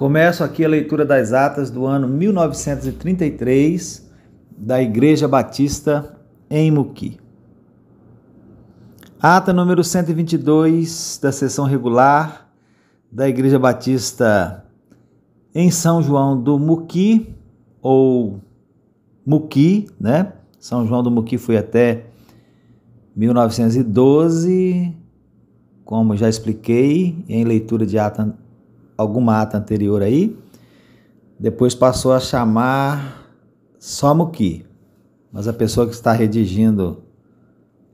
Começo aqui a leitura das atas do ano 1933 da Igreja Batista em Muqui. Ata número 122 da sessão regular da Igreja Batista em São João do Muqui, ou Muqui, né? São João do Muqui foi até 1912, como já expliquei em leitura de ata, alguma ata anterior aí. Depois passou a chamar só Muqui, mas a pessoa que está redigindo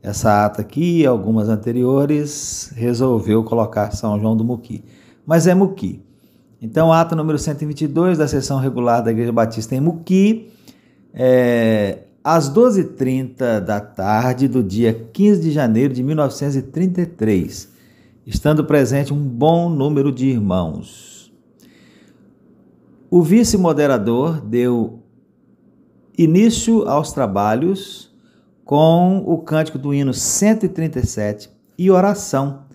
essa ata aqui e algumas anteriores resolveu colocar São João do Muqui, mas é Muqui. Então, ata número 122 da sessão regular da Igreja Batista em Muqui, às 12h30 da tarde do dia 15 de janeiro de 1933, estando presente um bom número de irmãos. O vice-moderador deu início aos trabalhos com o cântico do hino 137 e oração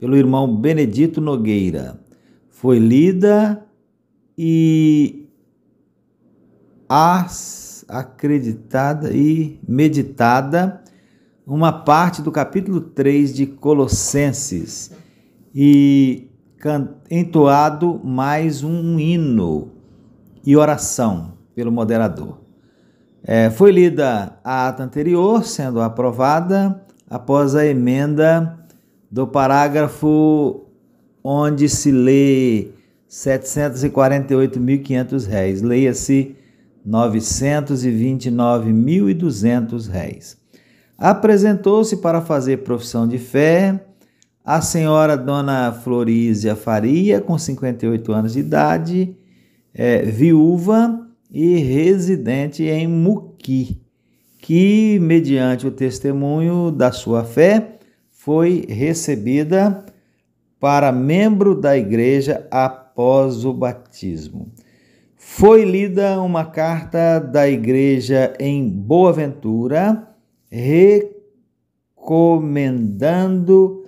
pelo irmão Benedito Nogueira. Foi lida e acreditada e meditada uma parte do capítulo 3 de Colossenses e entoado mais um hino e oração pelo moderador. Foi lida a ata anterior, sendo aprovada após a emenda do parágrafo onde se lê R$ 748.500, leia-se R$ 929.200. Apresentou-se para fazer profissão de fé a senhora Dona Florísia Faria, com 58 anos de idade, viúva e residente em Muqui, que, mediante o testemunho da sua fé, foi recebida para membro da igreja após o batismo. Foi lida uma carta da igreja em Boa Ventura, recomendando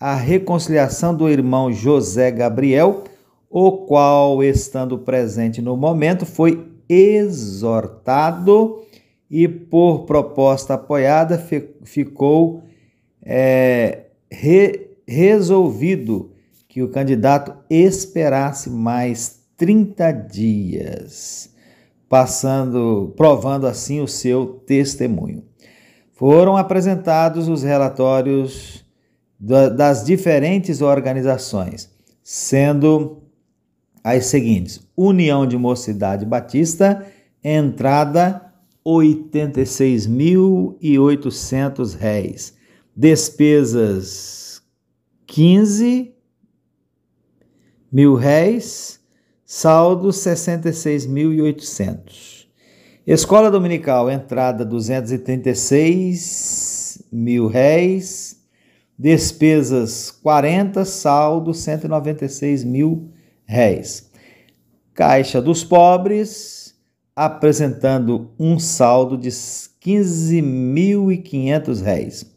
a reconciliação do irmão José Gabriel, o qual, estando presente no momento, foi exortado e, por proposta apoiada, ficou resolvido que o candidato esperasse mais 30 dias, provando assim o seu testemunho. Foram apresentados os relatórios das diferentes organizações, sendo as seguintes: União de Mocidade Batista, entrada R$ 86.800, despesas R$ 15.000, saldo R$ 66.800. Escola Dominical, entrada R$ 236.000, despesas 40, saldo R$ 196.000. Caixa dos Pobres, apresentando um saldo de R$ 15.500.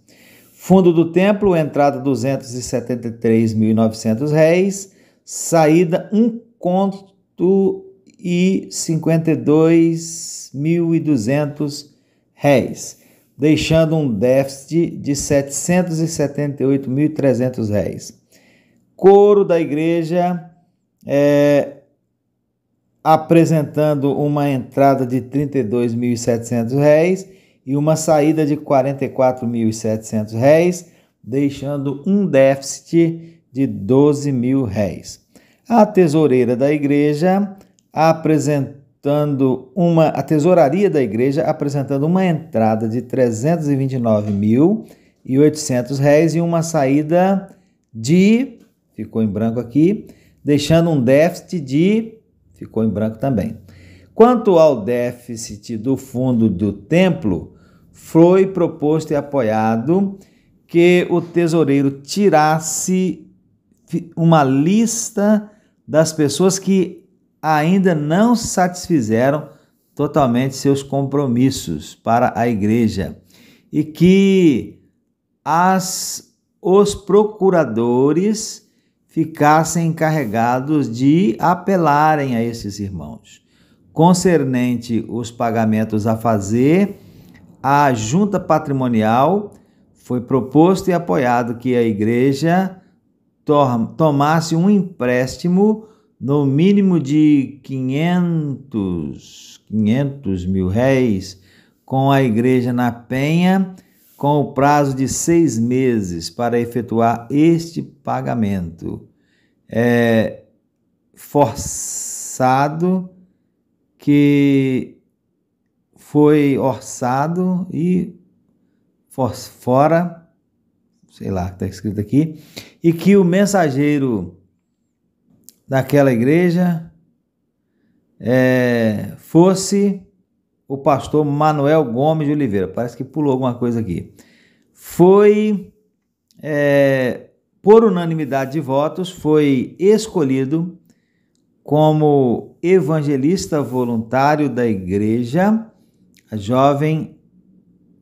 Fundo do Templo, entrada R$ 273.900, saída R$ 1,52 e 52.200, deixando um déficit de R$ 778.300. Coro da igreja, apresentando uma entrada de R$ 32.700 e uma saída de R$ 44.700, deixando um déficit de R$ 12.000. A tesoureira da igreja a tesouraria da igreja apresentando uma entrada de R$ 329.800 e uma saída de, ficou em branco aqui, deixando um déficit de, ficou em branco também. Quanto ao déficit do fundo do templo, foi proposto e apoiado que o tesoureiro tirasse uma lista das pessoas que ainda não satisfizeram totalmente seus compromissos para a igreja e que os procuradores ficassem encarregados de apelarem a esses irmãos. Concernente os pagamentos a fazer, a junta patrimonial foi proposto e apoiado que a igreja tomasse um empréstimo no mínimo de 500 mil réis com a igreja na Penha, com o prazo de 6 meses para efetuar este pagamento. Forçado, que foi orçado e fora, sei lá, está escrito aqui, e que o mensageiro daquela igreja fosse o pastor Manuel Gomes de Oliveira. Parece que pulou alguma coisa aqui. Foi, por unanimidade de votos, foi escolhido como evangelista voluntário da igreja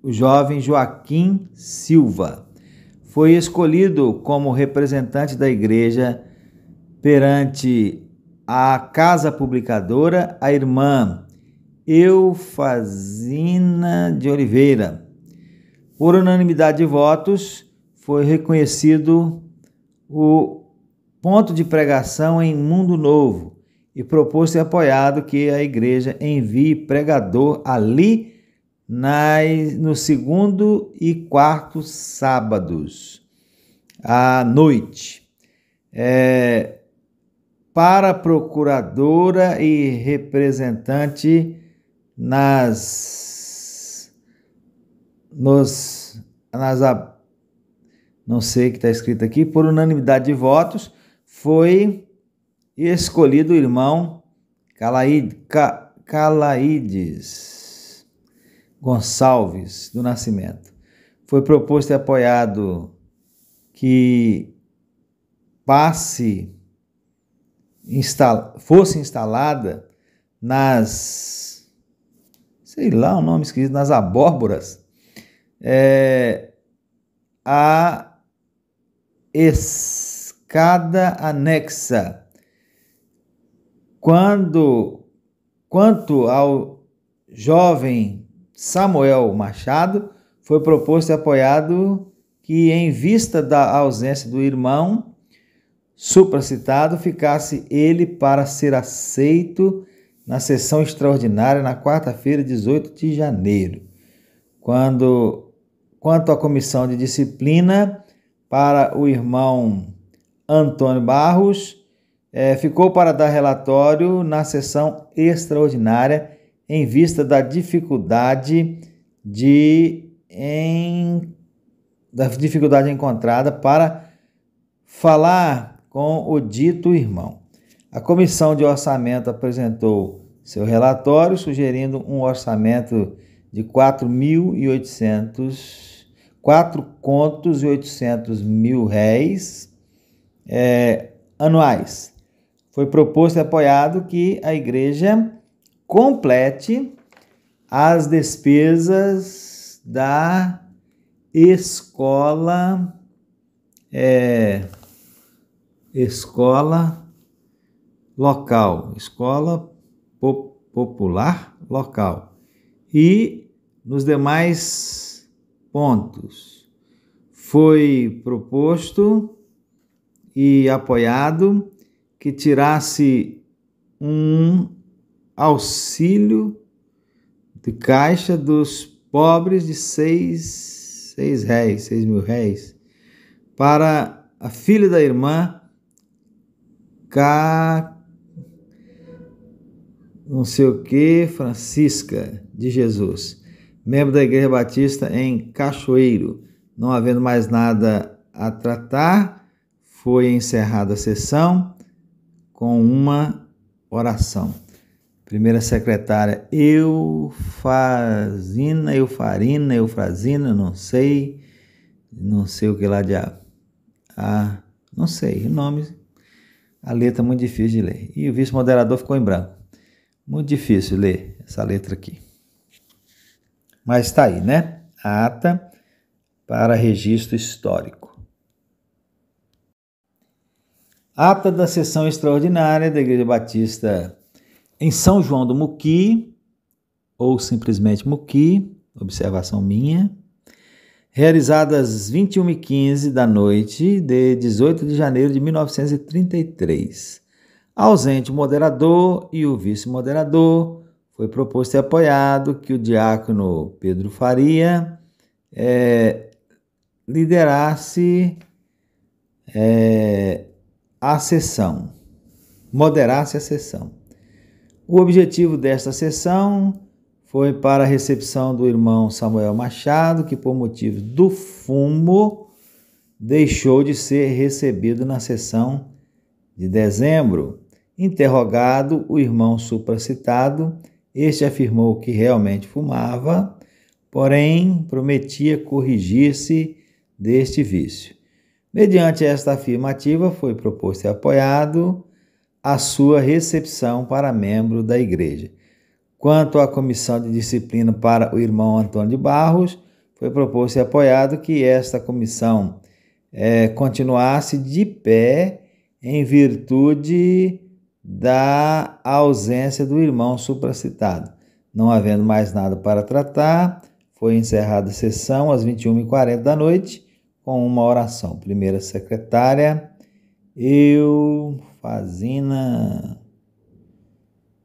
o jovem Joaquim Silva. Foi escolhido como representante da igreja perante a casa publicadora a irmã Eufazina de Oliveira. Por unanimidade de votos, foi reconhecido o ponto de pregação em Mundo Novo e proposto e apoiado que a igreja envie pregador ali no segundo e quarto sábados à noite. Para procuradora e representante não sei o que está escrito aqui, por unanimidade de votos, foi escolhido o irmão Calaides Gonçalves do Nascimento. Foi proposto e apoiado que fosse instalada o nome esquisito, nas abóboras, a escada anexa. Quanto ao jovem Samuel Machado, foi proposto e apoiado que, em vista da ausência do irmão supracitado, ficasse ele para ser aceito na sessão extraordinária na quarta-feira, 18 de janeiro. Quanto à comissão de disciplina, para o irmão Antônio Barros, ficou para dar relatório na sessão extraordinária em vista da dificuldade encontrada para falar com o dito irmão. A comissão de orçamento apresentou seu relatório, sugerindo um orçamento de 4.800 mil réis anuais. Foi proposto e apoiado que a igreja complete as despesas da escola local, escola popular local. E nos demais pontos foi proposto e apoiado que tirasse um auxílio de caixa dos pobres de 6 mil réis para a filha da irmã Francisca de Jesus, membro da Igreja Batista em Cachoeiro. Não havendo mais nada a tratar, foi encerrada a sessão com uma oração. Primeira secretária Eufrazina, não sei o que lá de não sei o nome, a letra é muito difícil de ler. E o vice-moderador ficou em branco. Muito difícil ler essa letra aqui. Mas está aí, né? A ata para registro histórico. Ata da sessão extraordinária da Igreja Batista em São João do Muqui, ou simplesmente Muqui, observação minha, realizada às 21h15 da noite de 18 de janeiro de 1933. Ausente o moderador e o vice-moderador, foi proposto e apoiado que o diácono Pedro Faria liderasse a sessão, moderasse a sessão. O objetivo desta sessão foi para a recepção do irmão Samuel Machado, que por motivo do fumo deixou de ser recebido na sessão de dezembro. Interrogado o irmão supracitado, este afirmou que realmente fumava, porém prometia corrigir-se deste vício. Mediante esta afirmativa, foi proposto e apoiado a sua recepção para membro da igreja. Quanto à comissão de disciplina para o irmão Antônio de Barros, foi proposto e apoiado que esta comissão continuasse de pé em virtude da ausência do irmão supracitado. Não havendo mais nada para tratar, foi encerrada a sessão às 21h40 da noite com uma oração. Primeira secretária, Eufazina.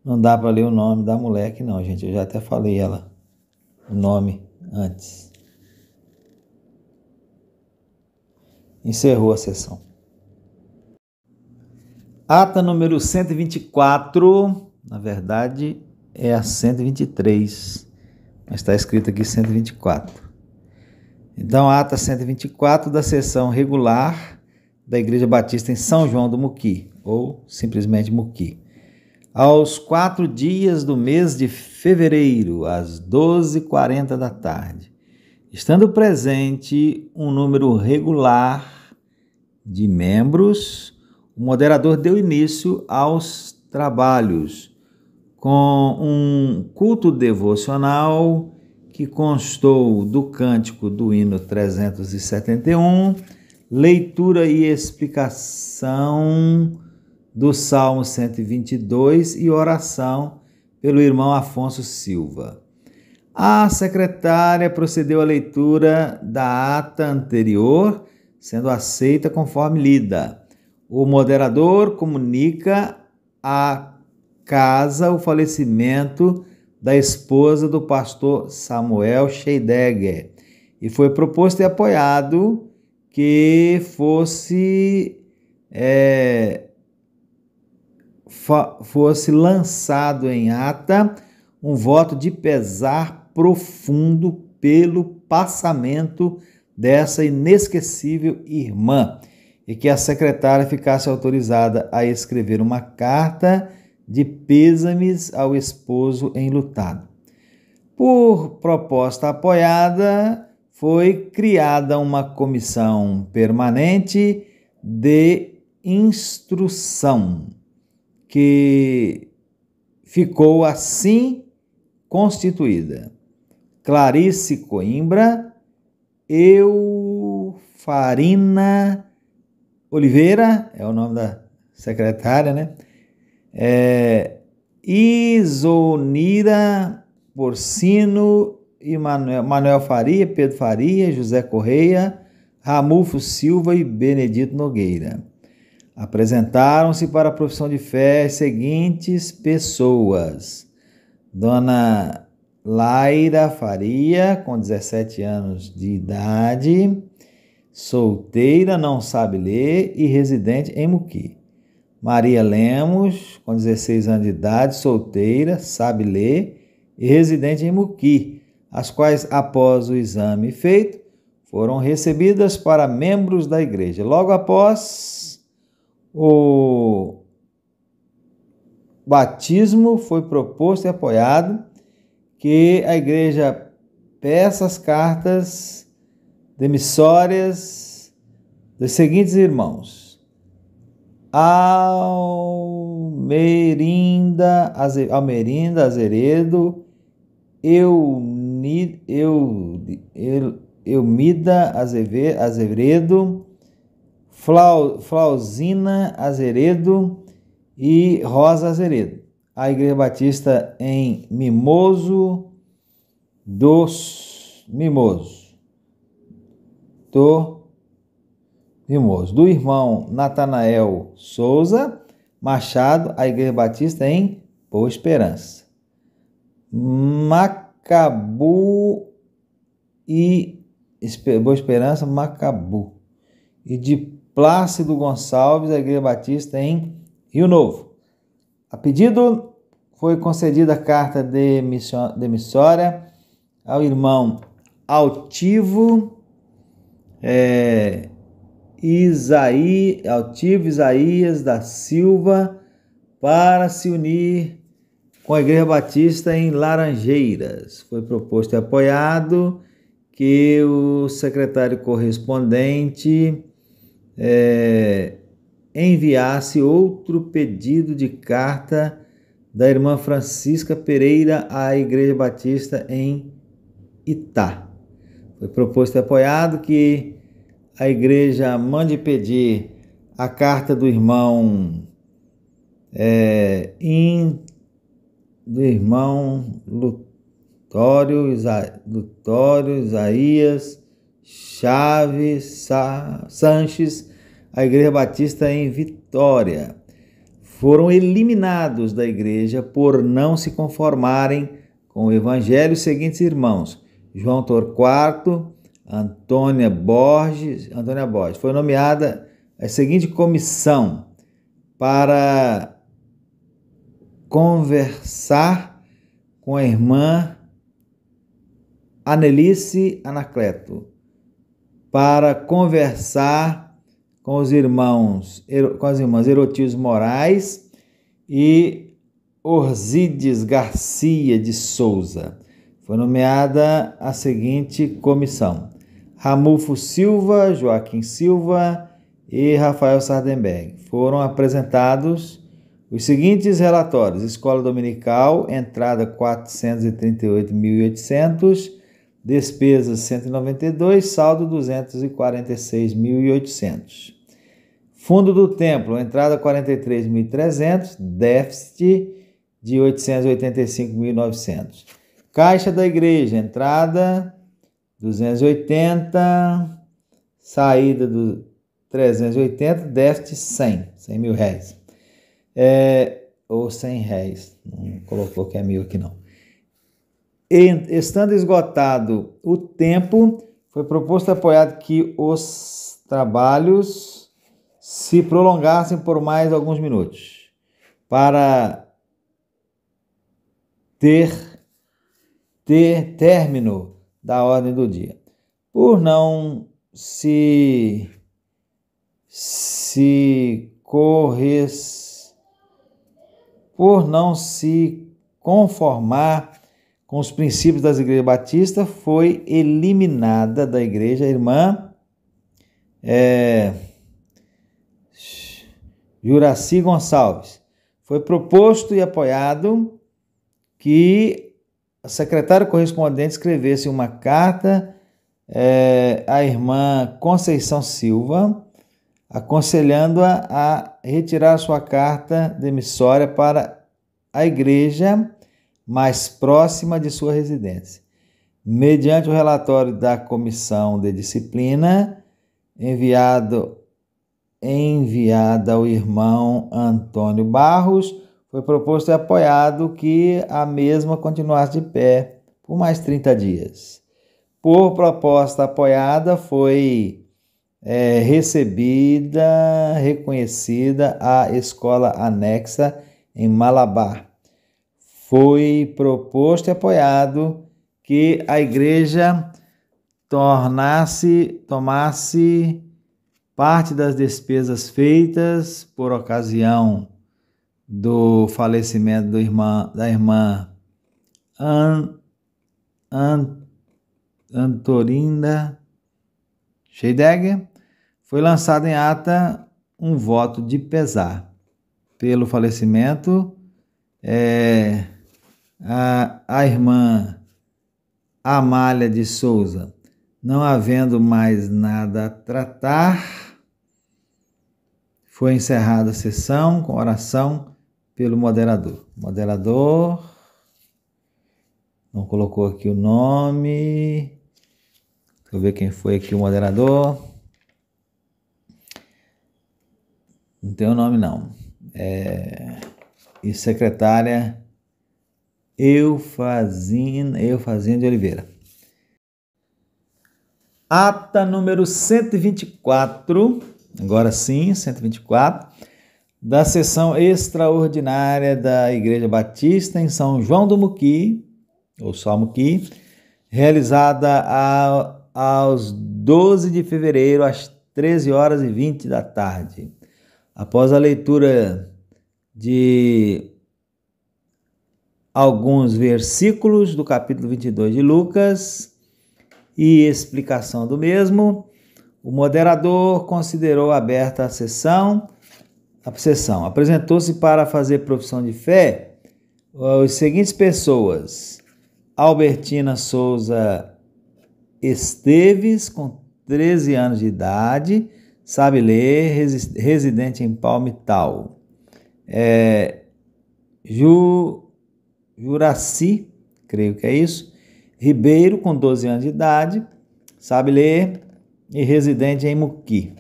Não dá para ler o nome da moleque, não, gente. Eu já até falei o nome antes. Encerrou a sessão. Ata número 124, na verdade é a 123, mas está escrito aqui 124. Então, ata 124 da sessão regular da Igreja Batista em São João do Muqui, ou simplesmente Muqui. Aos 4 dias do mês de fevereiro, às 12h40 da tarde, estando presente um número regular de membros, o moderador deu início aos trabalhos com um culto devocional que constou do cântico do hino 371, leitura e explicação do Salmo 122 e oração pelo irmão Afonso Silva. A secretária procedeu à leitura da ata anterior, sendo aceita conforme lida. O moderador comunica à casa o falecimento da esposa do pastor Samuel Scheidegger e foi proposto e apoiado que fosse lançado em ata um voto de pesar profundo pelo passamento dessa inesquecível irmã e que a secretária ficasse autorizada a escrever uma carta de pêsames ao esposo enlutado. Por proposta apoiada, foi criada uma comissão permanente de instrução, que ficou assim constituída: Clarice Coimbra, Eufarina Oliveira, é o nome da secretária, né? Isonira Porcino, Manuel Faria, Pedro Faria, José Correia, Ramulfo Silva e Benedito Nogueira. Apresentaram-se para a profissão de fé as seguintes pessoas: Dona Laira Faria, com 17 anos de idade, solteira, não sabe ler e residente em Muqui. Maria Lemos, com 16 anos de idade, solteira, sabe ler e residente em Muqui, as quais, após o exame feito, foram recebidas para membros da igreja. Logo após o batismo, foi proposto e apoiado que a igreja peça as cartas demissórias dos seguintes irmãos: Almerinda Azeredo, Eumida Azevedo, Flauzina Azeredo e Rosa Azeredo. A Igreja Batista em Mimoso dos Mimosos. Do irmão Natanael Souza Machado, a Igreja Batista em Boa Esperança. Macabu e Boa Esperança, Macabu. E de Plácido Gonçalves, a Igreja Batista em Rio Novo. A pedido foi concedida a carta demissória ao irmão Altivo Isaías da Silva para se unir com a Igreja Batista em Laranjeiras. Foi proposto e apoiado que o secretário correspondente enviasse outro pedido de carta da irmã Francisca Pereira à Igreja Batista em Itá. Foi proposto e apoiado que a igreja mande pedir a carta do irmão Lutório Isaías Chaves Sanches, a Igreja Batista em Vitória. Foram eliminados da igreja por não se conformarem com o evangelho os seguintes irmãos: João Torquato, Antônia Borges. Foi nomeada a seguinte comissão para conversar com a irmã Anelice Anacleto, para conversar com as irmãs Erotias Moraes e Orzides Garcia de Souza. Foi nomeada a seguinte comissão: Ramulfo Silva, Joaquim Silva e Rafael Sardenberg. Foram apresentados os seguintes relatórios: Escola Dominical, entrada 438.800, despesas 192, saldo 246.800. Fundo do Templo, entrada 43.300, déficit de 885.900. Caixa da Igreja, entrada 280, saída do 380, déficit 100 mil reais. Ou 100 reais, não colocou que é mil aqui não. Estando esgotado o tempo, foi proposto e apoiado que os trabalhos se prolongassem por mais alguns minutos, para ter término da ordem do dia. Por não se conformar com os princípios das igrejas batistas, foi eliminada da igreja a irmã Juraci Gonçalves. Foi proposto e apoiado que o secretário correspondente escrevesse uma carta à irmã Conceição Silva, aconselhando-a a retirar sua carta demissória para a igreja mais próxima de sua residência. Mediante o relatório da Comissão de Disciplina, enviada ao irmão Antônio Barros, foi proposto e apoiado que a mesma continuasse de pé por mais 30 dias. Por proposta apoiada, foi reconhecida a escola anexa em Malabar. Foi proposto e apoiado que a igreja tomasse parte das despesas feitas por ocasião do falecimento da irmã Antorinda Scheidegger. Foi lançado em ata um voto de pesar pelo falecimento. A irmã Amália de Souza, não havendo mais nada a tratar, Foi encerrada a sessão com oração pelo moderador. O moderador não colocou aqui o nome. Deixa eu ver quem foi aqui o moderador. Não tem o nome, não. E secretária Eufrazina de Oliveira. Ata número 124, agora sim, 124, da sessão extraordinária da Igreja Batista em São João do Muqui, ou só Muqui, realizada aos 12 de fevereiro, às 13h20 da tarde. Após a leitura de alguns versículos do capítulo 22 de Lucas e explicação do mesmo, o moderador considerou aberta a sessão. Apresentou-se para fazer profissão de fé as seguintes pessoas: Albertina Souza Esteves, com 13 anos de idade, sabe ler, residente em Palmital. Juraci, creio que é isso, Ribeiro, com 12 anos de idade, sabe ler e residente em Muqui,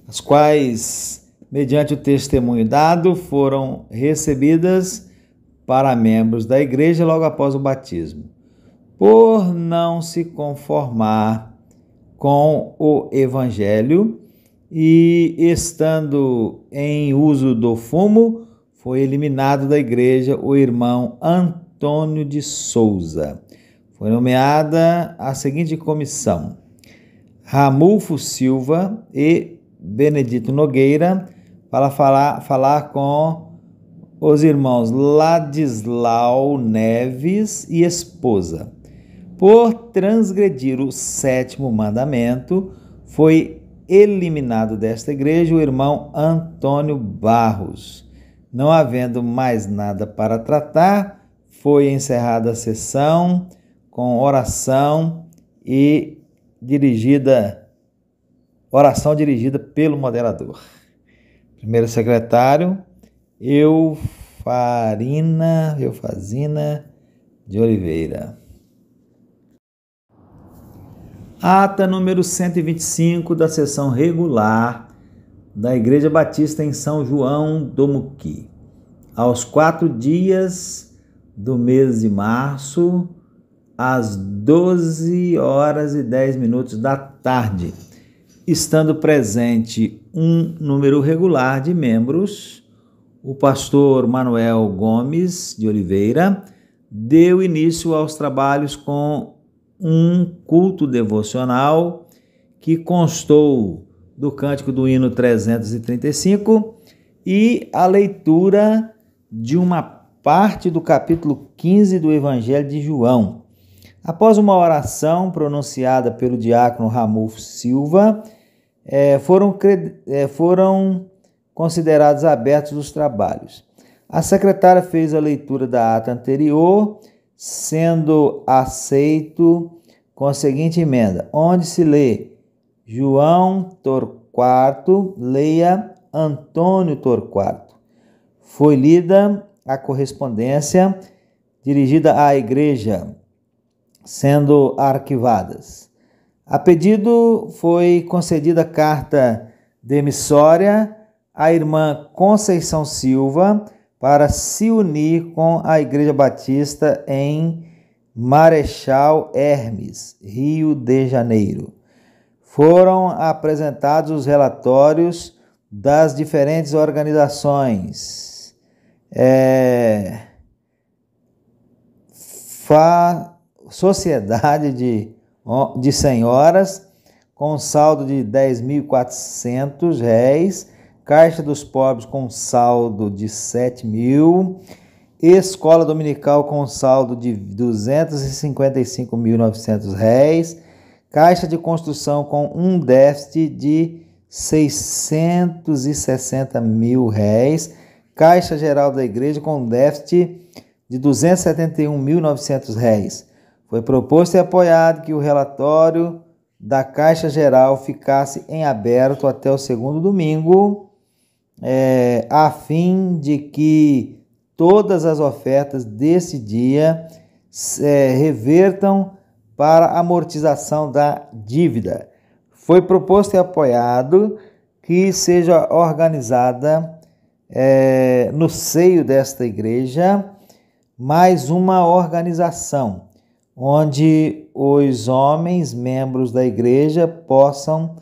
as quais, mediante o testemunho dado, foram recebidas para membros da igreja logo após o batismo. Por não se conformar com o evangelho e estando em uso do fumo, foi eliminado da igreja o irmão Antônio de Souza. Foi nomeada a seguinte comissão: Ramulfo Silva e Benedito Nogueira, para falar com os irmãos Ladislau Neves e esposa. Por transgredir o 7º mandamento, foi eliminado desta igreja o irmão Antônio Barros. Não havendo mais nada para tratar, foi encerrada a sessão com oração dirigida pelo moderador. Primeiro secretário, Eufrazina de Oliveira. Ata número 125 da sessão regular da Igreja Batista em São João do Muqui. Aos 4 dias do mês de março, às 12h10 da tarde, estando presente um número regular de membros, o pastor Manuel Gomes de Oliveira deu início aos trabalhos com um culto devocional que constou do cântico do hino 335 e a leitura de uma parte do capítulo 15 do Evangelho de João. Após uma oração pronunciada pelo diácono Ramulfo Silva, foram considerados abertos os trabalhos. A secretária fez a leitura da ata anterior, sendo aceito com a seguinte emenda: onde se lê João Torquato, leia Antônio Torquato. Foi lida a correspondência dirigida à igreja, sendo arquivadas. A pedido foi concedida carta demissória à irmã Conceição Silva para se unir com a Igreja Batista em Marechal Hermes, Rio de Janeiro. Foram apresentados os relatórios das diferentes organizações. Sociedade de Senhoras, com saldo de R$ 10.400, Caixa dos Pobres com saldo de R$ 7.000, Escola Dominical com saldo de R$ 255.900, Caixa de Construção com um déficit de R$ 660.000, Caixa Geral da Igreja com déficit de R$ 271.900. Foi proposto e apoiado que o relatório da Caixa Geral ficasse em aberto até o segundo domingo a fim de que todas as ofertas desse dia revertam para a amortização da dívida. Foi proposto e apoiado que seja organizada no seio desta igreja mais uma organização, onde os homens, membros da igreja, possam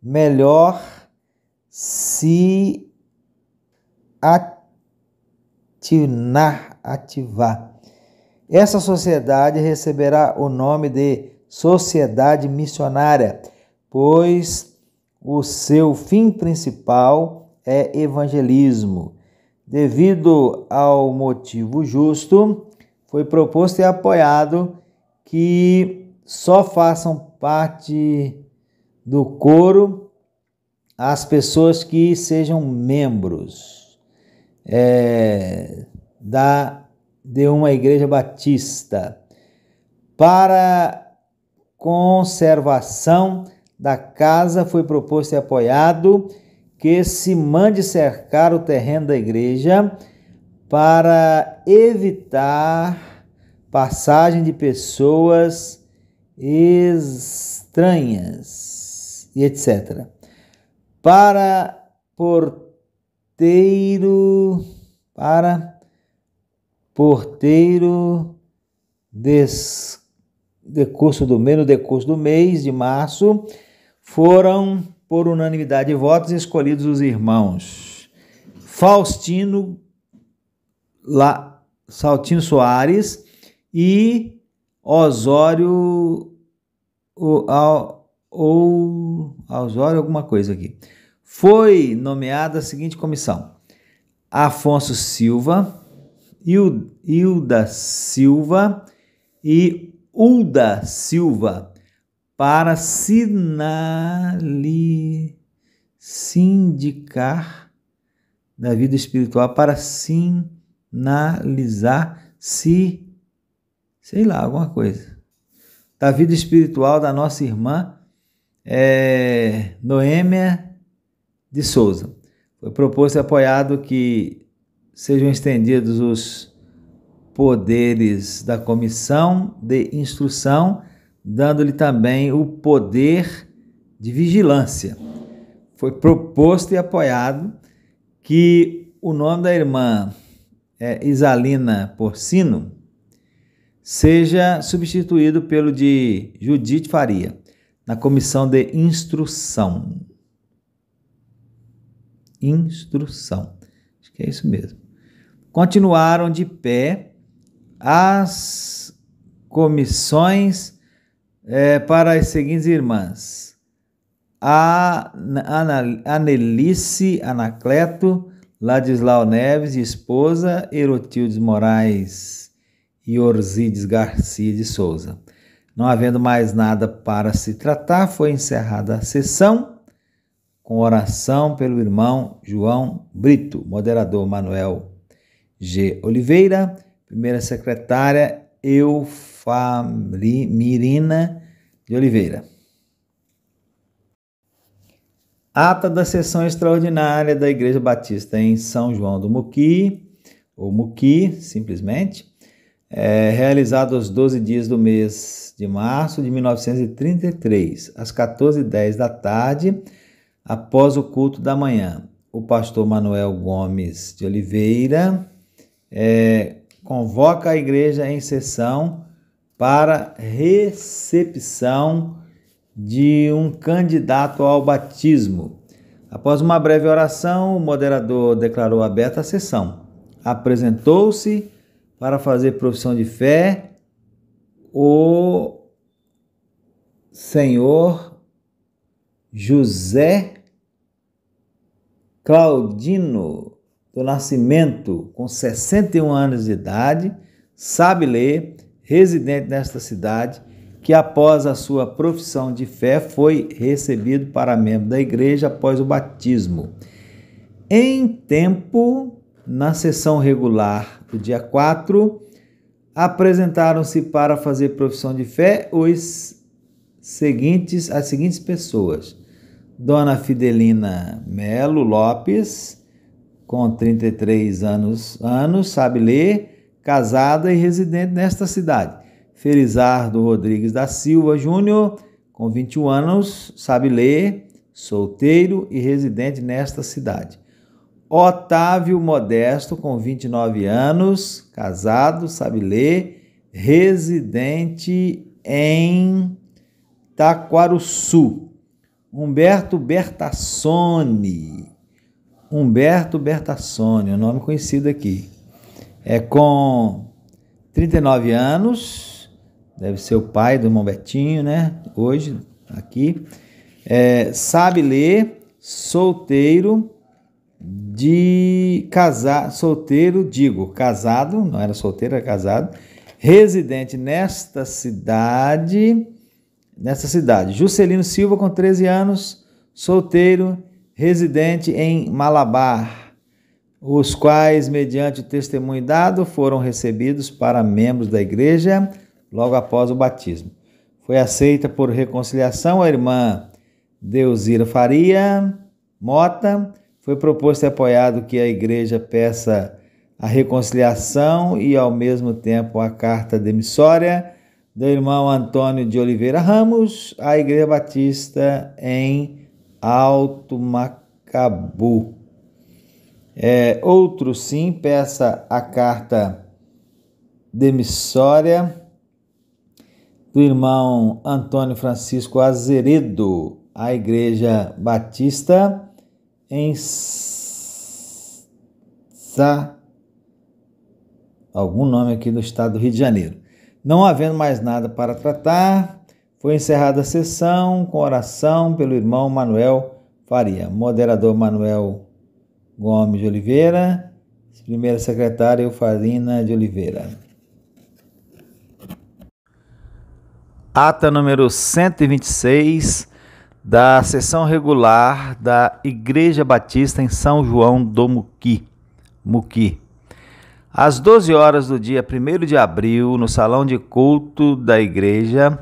melhor se ativar. Essa sociedade receberá o nome de Sociedade Missionária, pois o seu fim principal é evangelismo. Devido ao motivo justo, foi proposto e apoiado que só façam parte do coro as pessoas que sejam membros de uma igreja batista. Para conservação da casa, foi proposto e apoiado que se mande cercar o terreno da igreja para evitar passagem de pessoas estranhas e etc. Para porteiro decurso do mês de março, foram, por unanimidade de votos, escolhidos os irmãos Saltino Soares e Osório alguma coisa aqui. Foi nomeada a seguinte comissão: Afonso Silva, Hilda Silva e Ulda Silva, para sindicar da vida espiritual, para sinalizar alguma coisa, da vida espiritual da nossa irmã Noêmia de Souza. Foi proposto e apoiado que sejam estendidos os poderes da comissão de instrução, dando-lhe também o poder de vigilância. Foi proposto e apoiado que o nome da irmã Isalina Porcino seja substituído pelo de Judite Faria, na comissão de instrução. Acho que é isso mesmo. Continuaram de pé as comissões para as seguintes irmãs: Anelice Anacleto Ladislau Neves, esposa, Erotildes Moraes e Orzides Garcia de Souza. Não havendo mais nada para se tratar, foi encerrada a sessão com oração pelo irmão João Brito, moderador Manuel G. Oliveira, primeira secretária Eufalmirina de Oliveira. Ata da sessão extraordinária da Igreja Batista em São João do Muqui, ou Muqui, simplesmente, realizado aos 12 dias do mês de março de 1933, às 14h10 da tarde, após o culto da manhã. O pastor Manuel Gomes de Oliveira convoca a igreja em sessão para recepção de um candidato ao batismo. Após uma breve oração, o moderador declarou aberta a sessão. Apresentou-se para fazer profissão de fé o senhor José Claudino do Nascimento, com 61 anos de idade, sabe ler, residente nesta cidade, que após a sua profissão de fé foi recebido para membro da igreja após o batismo. Em tempo, na sessão regular do dia 4, apresentaram-se para fazer profissão de fé as seguintes pessoas: Dona Fidelina Melo Lopes, com 33 anos, sabe ler, casada e residente nesta cidade. Felizardo Rodrigues da Silva Júnior, com 21 anos, sabe ler, solteiro e residente nesta cidade. Otávio Modesto, com 29 anos, casado, sabe ler, residente em Taquaruçu. Humberto Bertassoni, um nome conhecido aqui. Com 39 anos, deve ser o pai do irmão Betinho, né? Hoje, aqui. Sabe ler, solteiro, casado, não era solteiro, era casado, residente nesta cidade. Juscelino Silva, com 13 anos, solteiro, residente em Malabar, os quais, mediante o testemunho dado, foram recebidos para membros da igreja logo após o batismo. Foi aceita por reconciliação a irmã Deusira Faria Mota. Foi proposto e apoiado que a igreja peça a reconciliação e, ao mesmo tempo, a carta demissória do irmão Antônio de Oliveira Ramos à Igreja Batista em Alto Macabu. Outro sim, peça a carta demissória do irmão Antônio Francisco Azeredo à Igreja Batista em algum nome aqui do estado do Rio de Janeiro. Não havendo mais nada para tratar, foi encerrada a sessão com oração pelo irmão Manuel Faria. Moderador Manuel Gomes de Oliveira, primeira secretária Eufarina de Oliveira. Ata número 126 da sessão regular da Igreja Batista em São João do Muqui. Às 12 horas do dia 1º de abril, no salão de culto da igreja,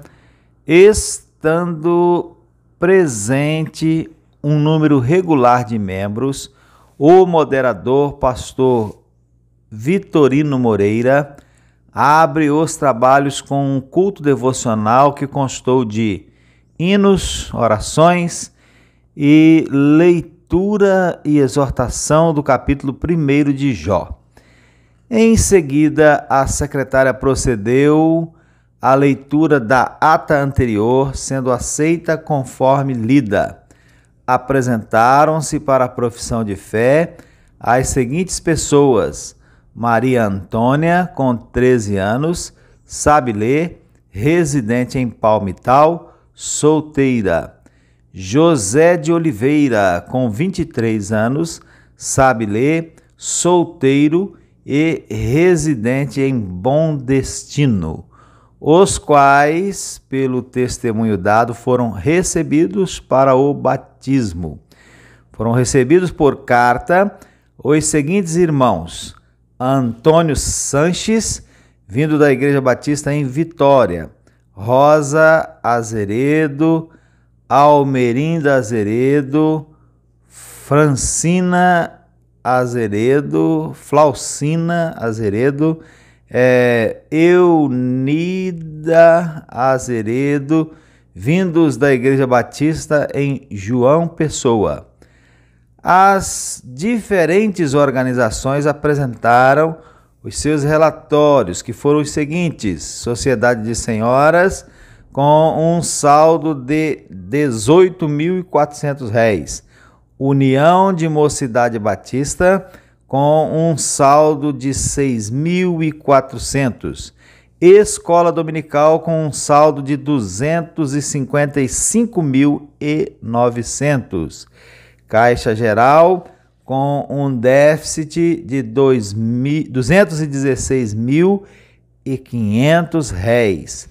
estando presente um número regular de membros, o moderador, pastor Vitorino Moreira, abre os trabalhos com um culto devocional que constou de hinos, orações e leitura e exortação do capítulo 1º de Jó. Em seguida, a secretária procedeu à leitura da ata anterior, sendo aceita conforme lida. Apresentaram-se para a profissão de fé as seguintes pessoas: Maria Antônia, com 13 anos, sabe ler, residente em Palmital, solteira. José de Oliveira, com 23 anos, sabe ler, solteiro e residente em Bom Destino, os quais, pelo testemunho dado, foram recebidos para o batismo. Foram recebidos por carta os seguintes irmãos: Antônio Sanches, vindo da Igreja Batista em Vitória; Rosa Azeredo, Almerinda Azeredo, Francina Azeredo, Flaucina Azeredo, Eunida Azeredo, vindos da Igreja Batista em João Pessoa. As diferentes organizações apresentaram os seus relatórios, que foram os seguintes: Sociedade de Senhoras, com um saldo de R$18.400. União de Mocidade Batista, com um saldo de R$6.400. Escola Dominical, com um saldo de R$255.900. Caixa Geral, com um déficit de R$216.500.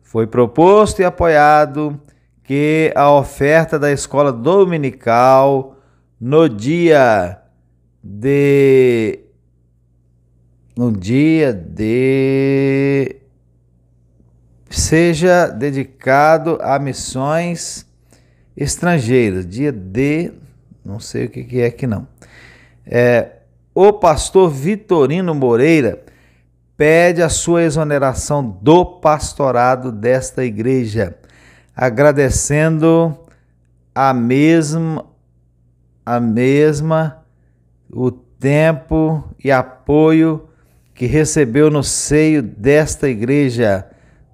Foi proposto e apoiado que a oferta da escola dominical no dia de seja dedicado a missões estrangeiras. Dia de, não sei o que é aqui não. o pastor Vitorino Moreira pede a sua exoneração do pastorado desta igreja, agradecendo o tempo e apoio que recebeu no seio desta igreja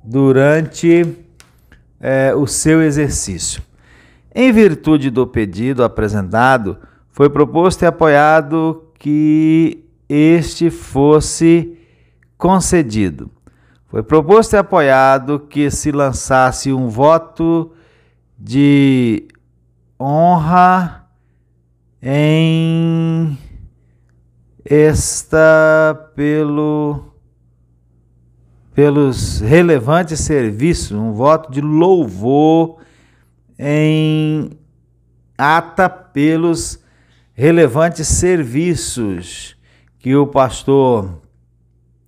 durante o seu exercício. Em virtude do pedido apresentado, foi proposto e apoiado que este fosse concedido. Foi proposto e apoiado que se lançasse um voto de honra em pelos relevantes serviços, um voto de louvor em ata pelos relevantes serviços que o pastor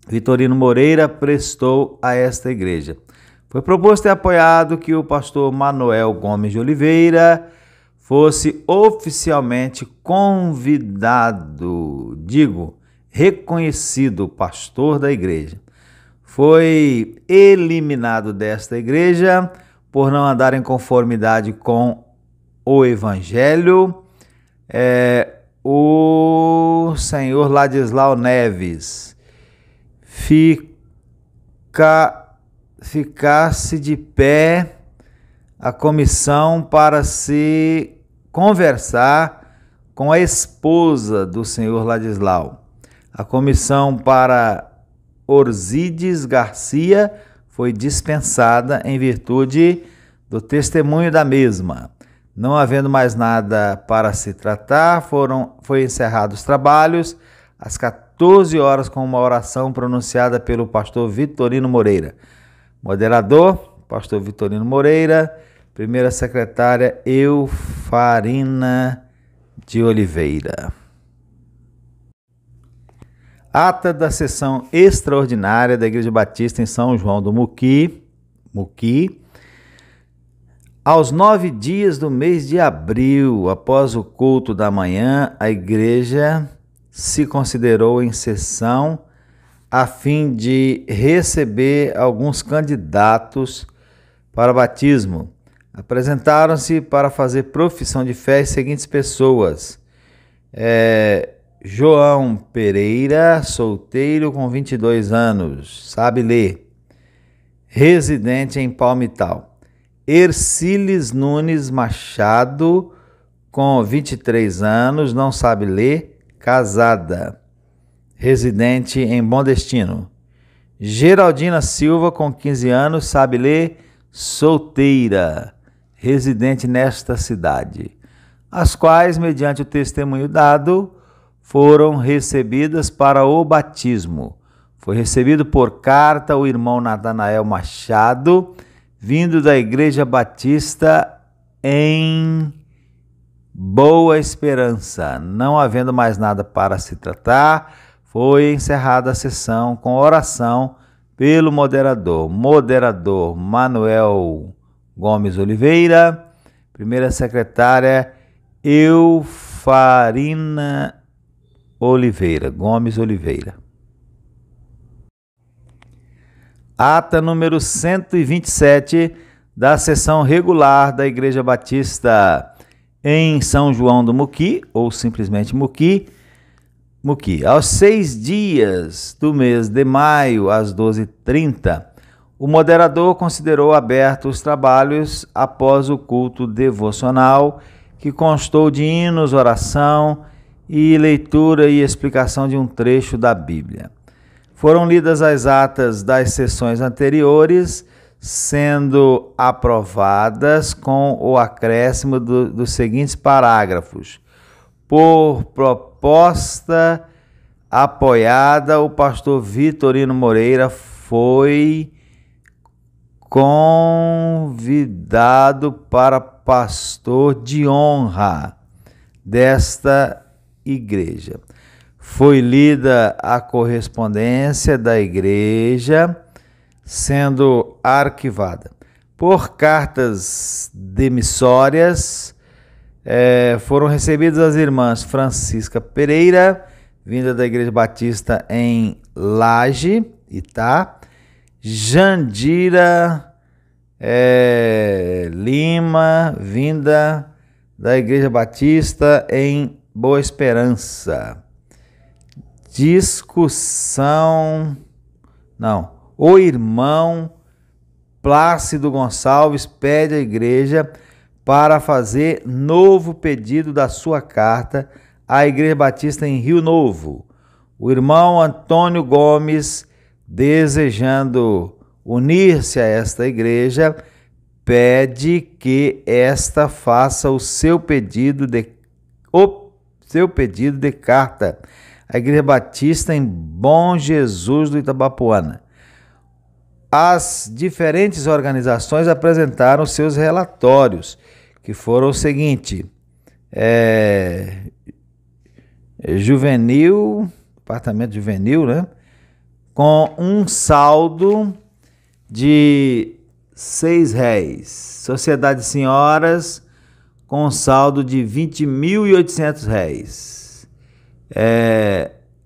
Vitorino Moreira prestou a esta igreja. Foi proposto e apoiado que o pastor Manuel Gomes de Oliveira fosse oficialmente reconhecido pastor da igreja. Foi eliminado desta igreja por não andar em conformidade com o evangelho o senhor Ladislau Neves. Ficasse de pé a comissão para se conversar com a esposa do senhor Ladislau. A comissão para Orzides Garcia foi dispensada em virtude do testemunho da mesma. Não havendo mais nada para se tratar, foi encerrados os trabalhos às 14 horas com uma oração pronunciada pelo pastor Vitorino Moreira. Moderador, pastor Vitorino Moreira. Primeira secretária, Eufarina de Oliveira. Ata da sessão extraordinária da Igreja Batista em São João do Muqui. Aos 9 dias do mês de abril, após o culto da manhã, a igreja se considerou em sessão a fim de receber alguns candidatos para batismo. Apresentaram-se para fazer profissão de fé as seguintes pessoas: João Pereira, solteiro com 22 anos, sabe ler, residente em Palmital. Erciles Nunes Machado, com 23 anos, não sabe ler, casada, residente em Bom Destino. Geraldina Silva, com 15 anos, sabe ler, solteira, residente nesta cidade, as quais, mediante o testemunho dado, foram recebidas para o batismo. Foi recebido por carta o irmão Natanael Machado, vindo da Igreja Batista em Boa Esperança. Não havendo mais nada para se tratar, foi encerrada a sessão com oração pelo moderador. Moderador Manuel Gomes Oliveira. Primeira secretária Eufarina Gomes Oliveira. Ata número 127 da sessão regular da Igreja Batista em São João do Muqui, ou simplesmente Muqui. Aos 6 dias do mês de maio, às 12h30, o moderador considerou abertos os trabalhos após o culto devocional, que constou de hinos, oração e leitura e explicação de um trecho da Bíblia. Foram lidas as atas das sessões anteriores, sendo aprovadas com o acréscimo dos seguintes parágrafos. Por proposta apoiada, o pastor Vitorino Moreira foi convidado para pastor de honra desta igreja. Foi lida a correspondência da igreja, sendo arquivada. Por cartas demissórias, foram recebidas as irmãs Francisca Pereira, vinda da Igreja Batista em Laje, Itá. Jandira Lima, vinda da Igreja Batista em Boa Esperança. O irmão Plácido Gonçalves pede à igreja para fazer novo pedido da sua carta à Igreja Batista em Rio Novo. O irmão Antônio Gomes, desejando unir-se a esta igreja, pede que esta faça o seu pedido de carta à Igreja Batista em Bom Jesus do Itabapoana. As diferentes organizações apresentaram seus relatórios, que foram o seguinte: departamento juvenil, né? Com um saldo de R$6. Sociedade de Senhoras com um saldo de R$20.800.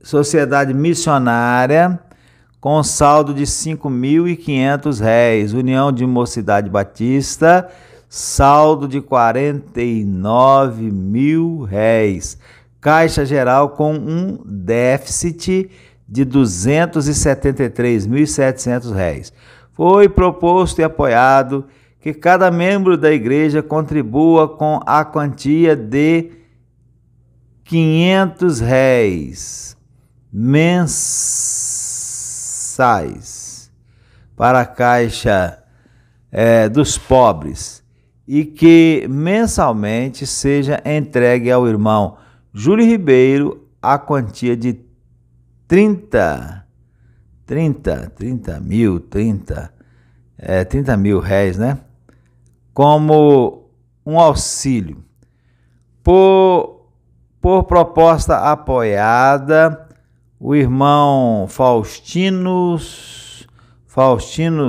Sociedade Missionária com saldo de R$5.500. União de Mocidade Batista, saldo de R$49.000. Caixa Geral com um déficit de R$273.700. Foi proposto e apoiado que cada membro da igreja contribua com a quantia de R$500 mensais para a Caixa dos Pobres e que mensalmente seja entregue ao irmão Júlio Ribeiro a quantia de R$30 mil, né? Como um auxílio. Por proposta apoiada, o irmão Faustino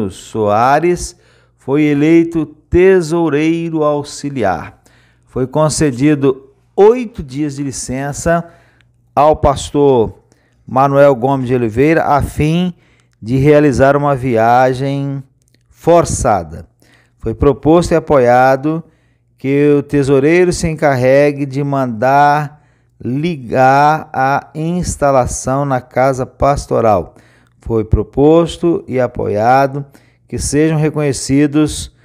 Soares foi eleito tesoureiro auxiliar. Foi concedido 8 dias de licença ao pastor Manuel Gomes de Oliveira, a fim de realizar uma viagem forçada. Foi proposto e apoiado que o tesoureiro se encarregue de mandar ligar a instalação na casa pastoral. Foi proposto e apoiado que sejam reconhecidos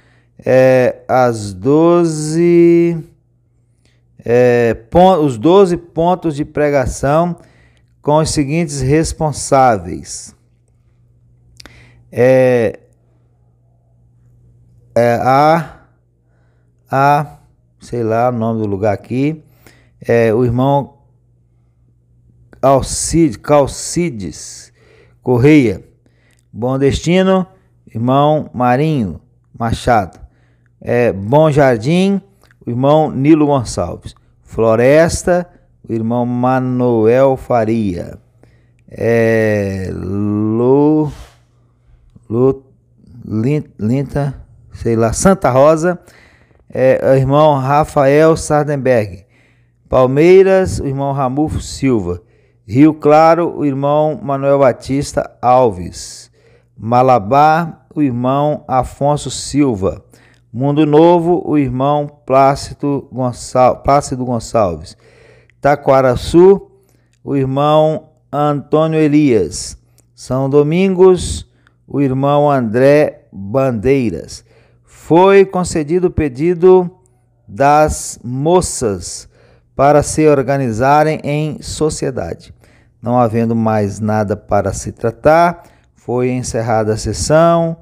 os 12 pontos de pregação com os seguintes responsáveis: sei lá o nome do lugar aqui, o irmão Calcides Correia. Bom Destino, irmão Marinho Machado. Bom Jardim, o irmão Nilo Gonçalves. Floresta, o irmão Manuel Faria. Santa Rosa, o irmão Rafael Sardenberg. Palmeiras, o irmão Ramulfo Silva. Rio Claro, o irmão Manuel Batista Alves. Malabar, o irmão Afonso Silva. Mundo Novo, o irmão Plácido Gonçalves. Taquaraçu, o irmão Antônio Elias. São Domingos, o irmão André Bandeiras. Foi concedido o pedido das moças para se organizarem em sociedade. Não havendo mais nada para se tratar, foi encerrada a sessão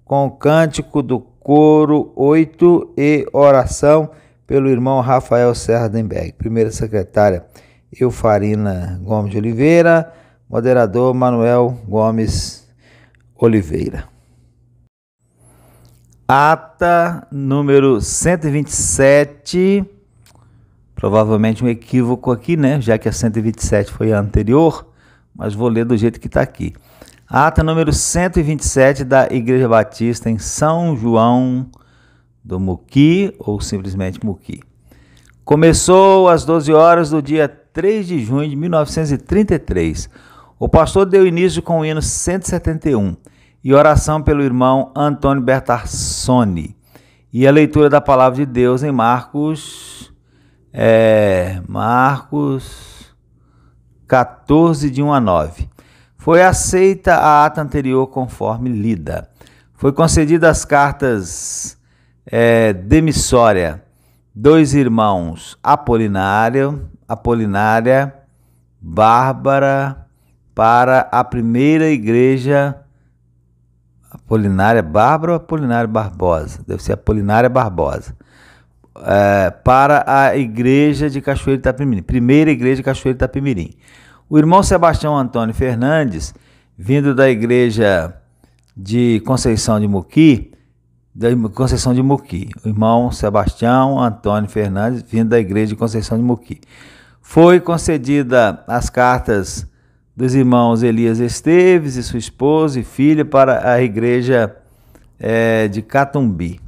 com o cântico do coro 8 e oração pelo irmão Rafael Sardenberg. Primeira secretária Eufarina Gomes de Oliveira, moderador Manuel Gomes Oliveira. Ata número 127, provavelmente um equívoco aqui, né? Já que a 127 foi a anterior, mas vou ler do jeito que está aqui. Ata número 127 da Igreja Batista em São João do Muqui, ou simplesmente Muqui. Começou às 12 horas do dia 3 de junho de 1933. O pastor deu início com o hino 171 e oração pelo irmão Antônio Bertassoni. E a leitura da palavra de Deus em Marcos 14, de 1 a 9. Foi aceita a ata anterior conforme lida. Foi concedida as cartas demissória dos irmãos Apolinária, Bárbara, para a primeira igreja. Apolinária Bárbara ou Apolinária Barbosa? Deve ser Apolinária Barbosa. Para a igreja de Cachoeiro de Itapemirim, primeira igreja de Cachoeiro de Itapemirim. O irmão Sebastião Antônio Fernandes, vindo da igreja de Conceição de Muqui, o irmão Sebastião Antônio Fernandes, vindo da igreja de Conceição de Muqui. Foi concedida as cartas dos irmãos Elias Esteves e sua esposa e filha para a igreja de Catumbi,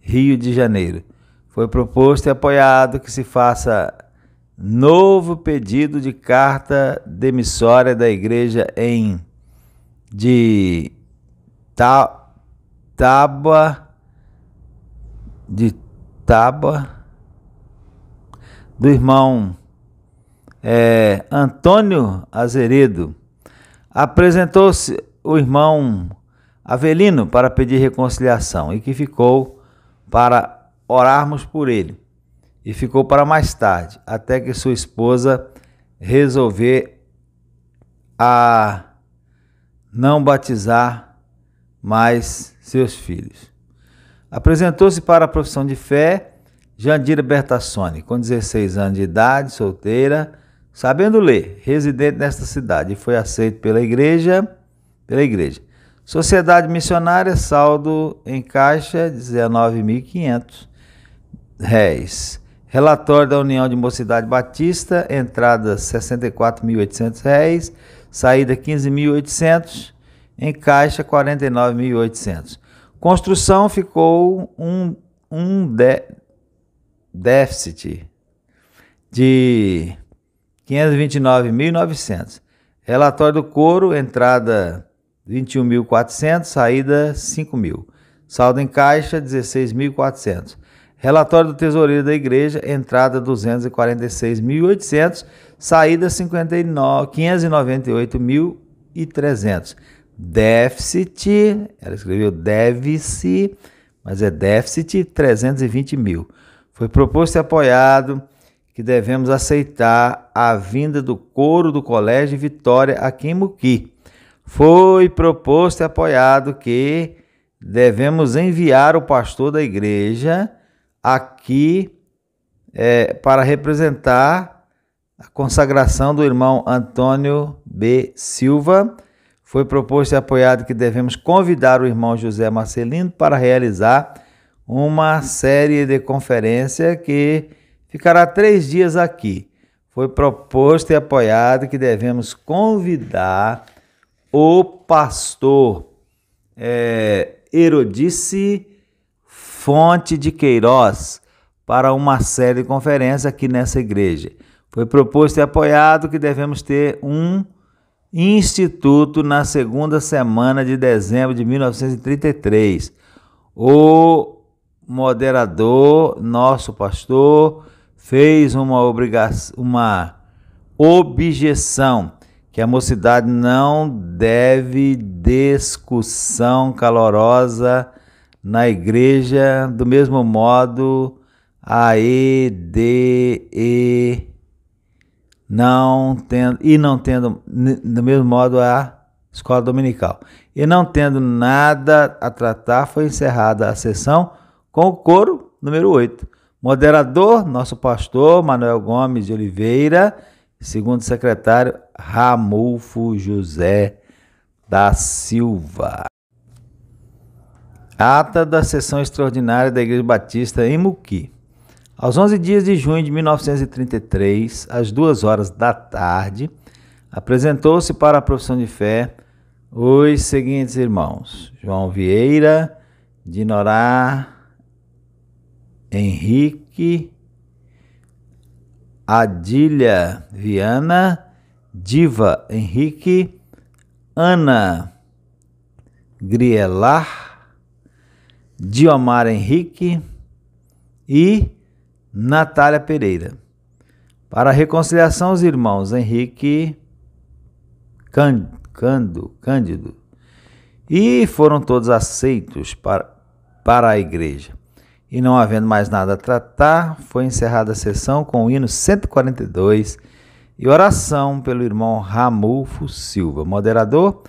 Rio de Janeiro. Foi proposto e apoiado que se faça novo pedido de carta demissória da igreja de Tábua, do irmão Antônio Azeredo. Apresentou-se o irmão Avelino para pedir reconciliação e que ficou para orarmos por ele. E ficou para mais tarde, até que sua esposa resolver a não batizar mais seus filhos. Apresentou-se para a profissão de fé Jandira Bertassoni, com 16 anos de idade, solteira, sabendo ler, residente nesta cidade, e foi aceito pela igreja. Sociedade missionária, saldo em caixa, R$19.500. Relatório da União de Mocidade Batista, entrada R$64.800, saída R$15.800, em caixa R$49.800. Construção ficou um déficit de R$529.900. Relatório do coro, entrada R$21.400, saída R$5.000. Saldo em caixa R$16.400. Relatório do tesoureiro da igreja, entrada R$246.800, saída R$598.300. Déficit, ela escreveu déficit, mas é déficit R$320.000. Foi proposto e apoiado que devemos aceitar a vinda do coro do Colégio Vitória aqui em Muqui. Foi proposto e apoiado que devemos enviar o pastor da igreja aqui para representar a consagração do irmão Antônio B. Silva. Foi proposto e apoiado que devemos convidar o irmão José Marcelino para realizar uma série de conferência que ficará 3 dias aqui. Foi proposto e apoiado que devemos convidar o pastor Herodice Fonte de Queiroz para uma série de conferências aqui nessa igreja. Foi proposto e apoiado que devemos ter um instituto na segunda semana de dezembro de 1933. O moderador, nosso pastor, fez uma objeção que a mocidade não deve discussão calorosa na igreja, do mesmo modo a EDE não tendo do mesmo modo a escola dominical. E não tendo nada a tratar, foi encerrada a sessão com o coro número 8. Moderador, nosso pastor Manuel Gomes de Oliveira, segundo secretário Ramulfo José da Silva. Ata da sessão extraordinária da Igreja Batista em Muqui. Aos 11 dias de junho de 1933, às 2h da tarde, apresentou-se para a profissão de fé os seguintes irmãos: João Vieira, Dinorá, Henrique, Adília Viana, Diva Henrique, Ana Grielar, Diomar Henrique e Natália Pereira. Para a reconciliação, os irmãos Henrique Cândido, e foram todos aceitos para a igreja. E não havendo mais nada a tratar, foi encerrada a sessão com o hino 142 e oração pelo irmão Ramulfo Silva. Moderador,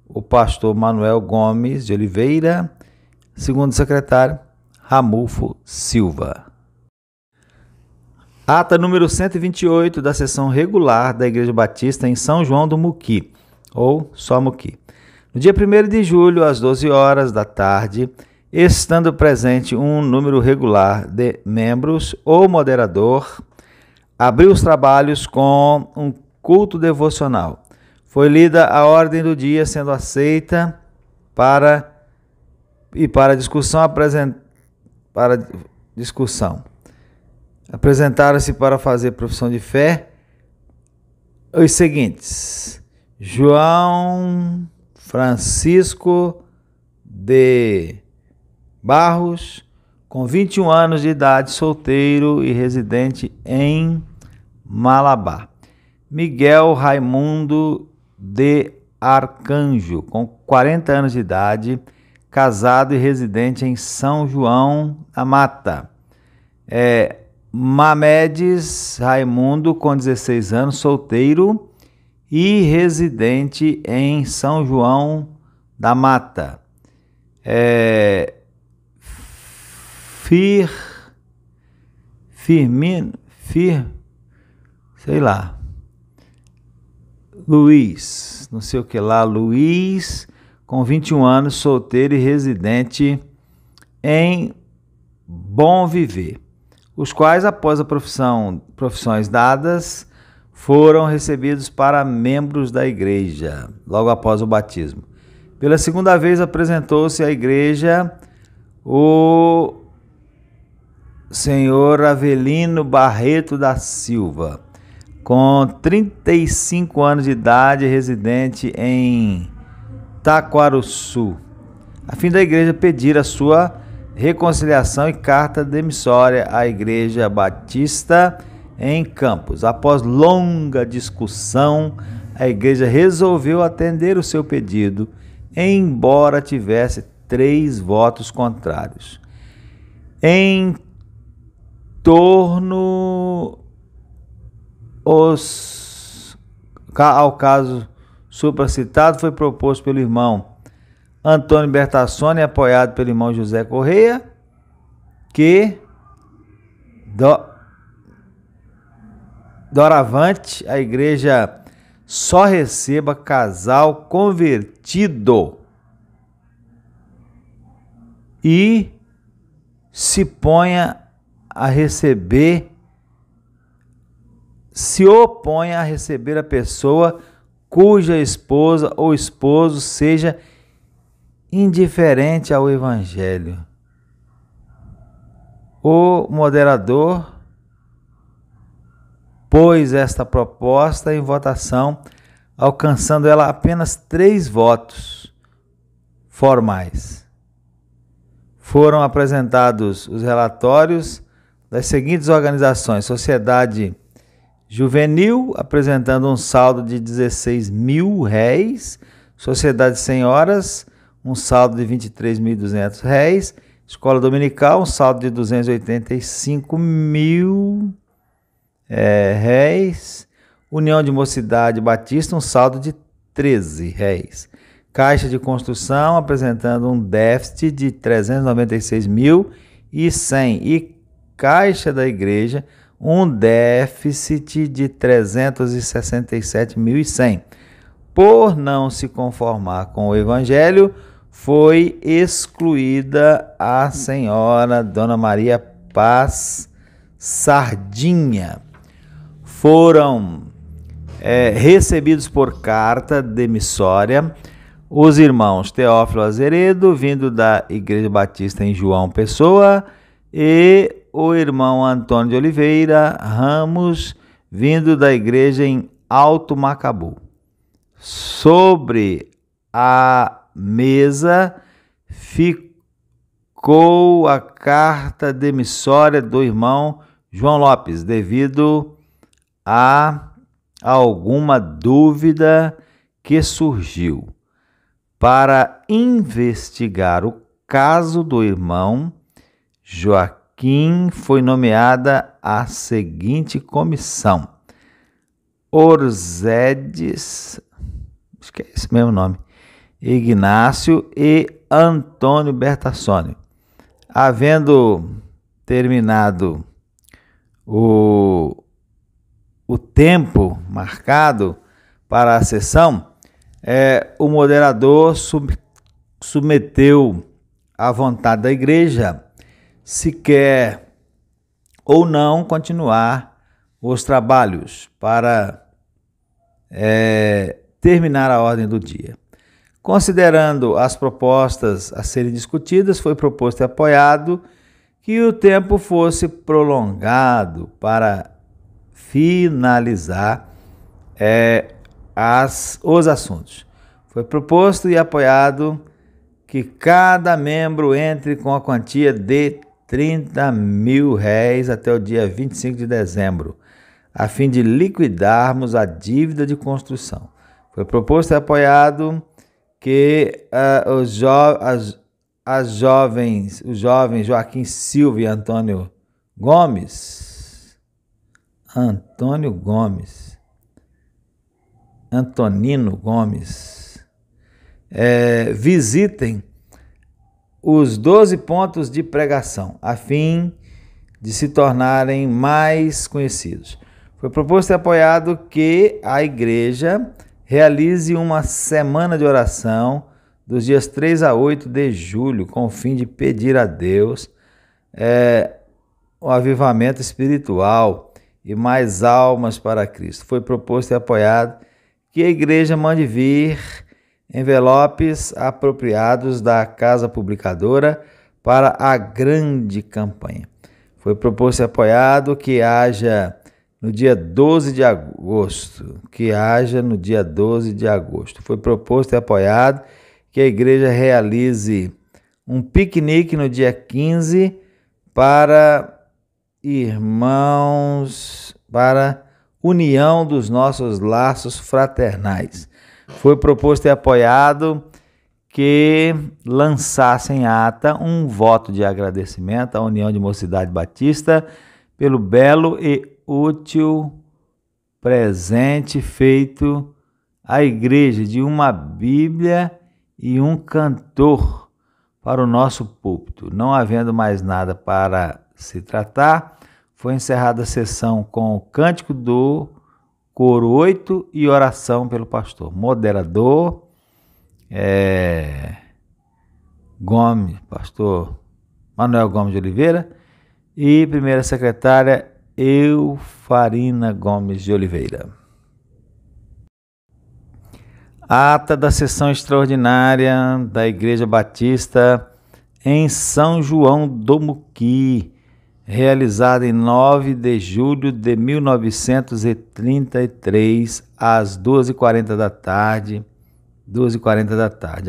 o pastor Manuel Gomes de Oliveira, segundo secretário, Ramulfo Silva. Ata número 128 da sessão regular da Igreja Batista em São João do Muqui, ou só Muqui. No dia 1º de julho, às 12 horas da tarde, estando presente um número regular de membros, o moderador abriu os trabalhos com um culto devocional. Foi lida a ordem do dia, sendo aceita para discussão. Apresentaram-se para fazer profissão de fé os seguintes: João Francisco de Barros, com 21 anos de idade, solteiro e residente em Malabar. Miguel Raimundo de Arcanjo, com 40 anos de idade, casado e residente em São João da Mata. Mamedes Raimundo, com 16 anos, solteiro e residente em São João da Mata. Luiz, não sei o que lá, Luiz, com 21 anos, solteiro e residente em Bom Viver, os quais, após a profissões dadas, foram recebidos para membros da igreja, logo após o batismo. Pela segunda vez apresentou-se à igreja o senhor Avelino Barreto da Silva, com 35 anos de idade, residente em Taquarussu, a fim da igreja pedir a sua reconciliação e carta demissória à Igreja Batista em Campos. Após longa discussão, a igreja resolveu atender o seu pedido, embora tivesse 3 votos contrários. Em torno ao caso supracitado, foi proposto pelo irmão Antônio Bertassoni, apoiado pelo irmão José Correia, que doravante a igreja só receba casal convertido e se oponha a receber a pessoa cuja esposa ou esposo seja indiferente ao evangelho. O moderador pôs esta proposta em votação, alcançando ela apenas 3 votos formais. Foram apresentados os relatórios das seguintes organizações: Sociedade Juvenil, apresentando um saldo de R$16.000, Sociedade Senhoras, um saldo de R$23.200, Escola Dominical, um saldo de R$285.000, União de Mocidade Batista, um saldo de R$13. Caixa de Construção, apresentando um déficit de R$396.100, e Caixa da Igreja, um déficit de R$367.100. Por não se conformar com o Evangelho, foi excluída a senhora Dona Maria Paz Sardinha. Foram recebidos por carta demissória os irmãos Teófilo Azeredo, vindo da Igreja Batista em João Pessoa, e o irmão Antônio de Oliveira Ramos, vindo da igreja em Alto Macabu. Sobre a mesa ficou a carta demissória do irmão João Lopes, devido a alguma dúvida que surgiu. Para investigar o caso do irmão Joaquim, foi nomeada a seguinte comissão: Orzedes, acho que é esse mesmo nome, Ignácio e Antônio Bertassoni. Havendo terminado o tempo marcado para a sessão, o moderador submeteu à vontade da igreja se quer ou não continuar os trabalhos para terminar a ordem do dia. Considerando as propostas a serem discutidas, foi proposto e apoiado que o tempo fosse prolongado para finalizar os assuntos. Foi proposto e apoiado que cada membro entre com a quantia de R$30.000 até o dia 25 de dezembro, a fim de liquidarmos a dívida de construção. Foi proposto e apoiado que os jovens Joaquim Silva e Antonino Gomes visitem os 12 pontos de pregação, a fim de se tornarem mais conhecidos. Foi proposto e apoiado que a igreja realize uma semana de oração dos dias 3 a 8 de julho, com o fim de pedir a Deus o avivamento espiritual e mais almas para Cristo. Foi proposto e apoiado que a igreja mande vir envelopes apropriados da Casa Publicadora para a grande campanha. Foi proposto e apoiado que haja no dia 12 de agosto. Foi proposto e apoiado que a igreja realize um piquenique no dia 15 para união dos nossos laços fraternais. Foi proposto e apoiado que lançasse em ata um voto de agradecimento à União de Mocidade Batista pelo belo e útil presente feito à igreja de uma Bíblia e um cantor para o nosso púlpito. Não havendo mais nada para se tratar, foi encerrada a sessão com o cântico do coro 8 e oração pelo pastor. Moderador pastor Manuel Gomes de Oliveira, e primeira secretária Eufarina Gomes de Oliveira. Ata da sessão extraordinária da Igreja Batista em São João do Muqui, realizada em 9 de julho de 1933, às 12h40 da tarde.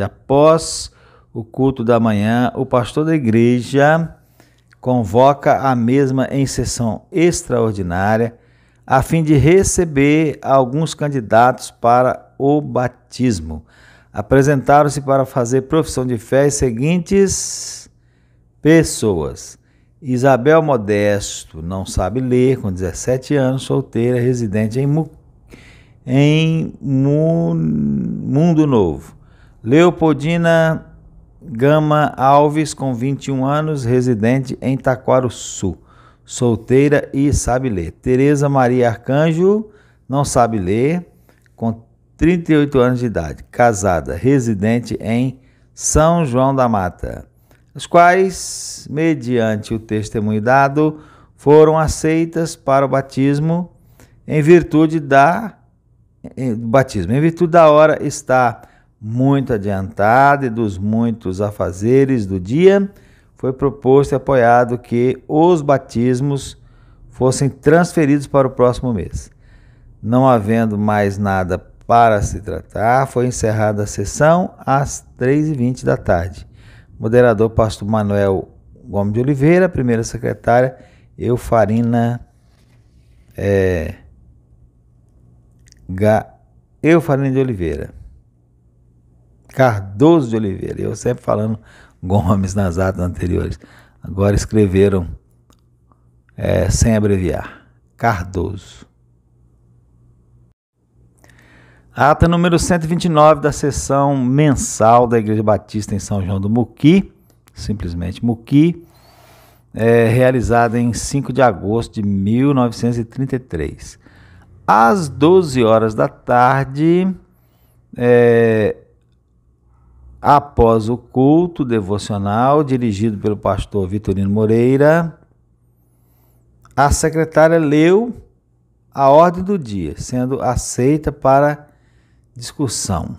Após o culto da manhã, o pastor da igreja convoca a mesma em sessão extraordinária, a fim de receber alguns candidatos para o batismo. Apresentaram-se para fazer profissão de fé as seguintes pessoas: Isabel Modesto, não sabe ler, com 17 anos, solteira, residente em Mundo Novo. Leopoldina Gama Alves, com 21 anos, residente em Taquarussu, solteira e sabe ler. Tereza Maria Arcanjo, não sabe ler, com 38 anos de idade, casada, residente em São João da Mata, as quais, mediante o testemunho dado, foram aceitas para o batismo em virtude da hora está muito adiantada e dos muitos afazeres do dia. Foi proposto e apoiado que os batismos fossem transferidos para o próximo mês. Não havendo mais nada para se tratar, foi encerrada a sessão às 3h20 da tarde. Moderador, pastor Manuel Gomes de Oliveira. Primeira secretária, Eufarina de Oliveira. Cardoso de Oliveira. Eu sempre falando Gomes nas atas anteriores. Agora escreveram sem abreviar. Cardoso. Ata número 129 da sessão mensal da Igreja Batista em São João do Muqui, simplesmente Muqui, realizada em 5 de agosto de 1933. Às 12 horas da tarde, após o culto devocional dirigido pelo pastor Vitorino Moreira, a secretária leu a ordem do dia, sendo aceita para discussão.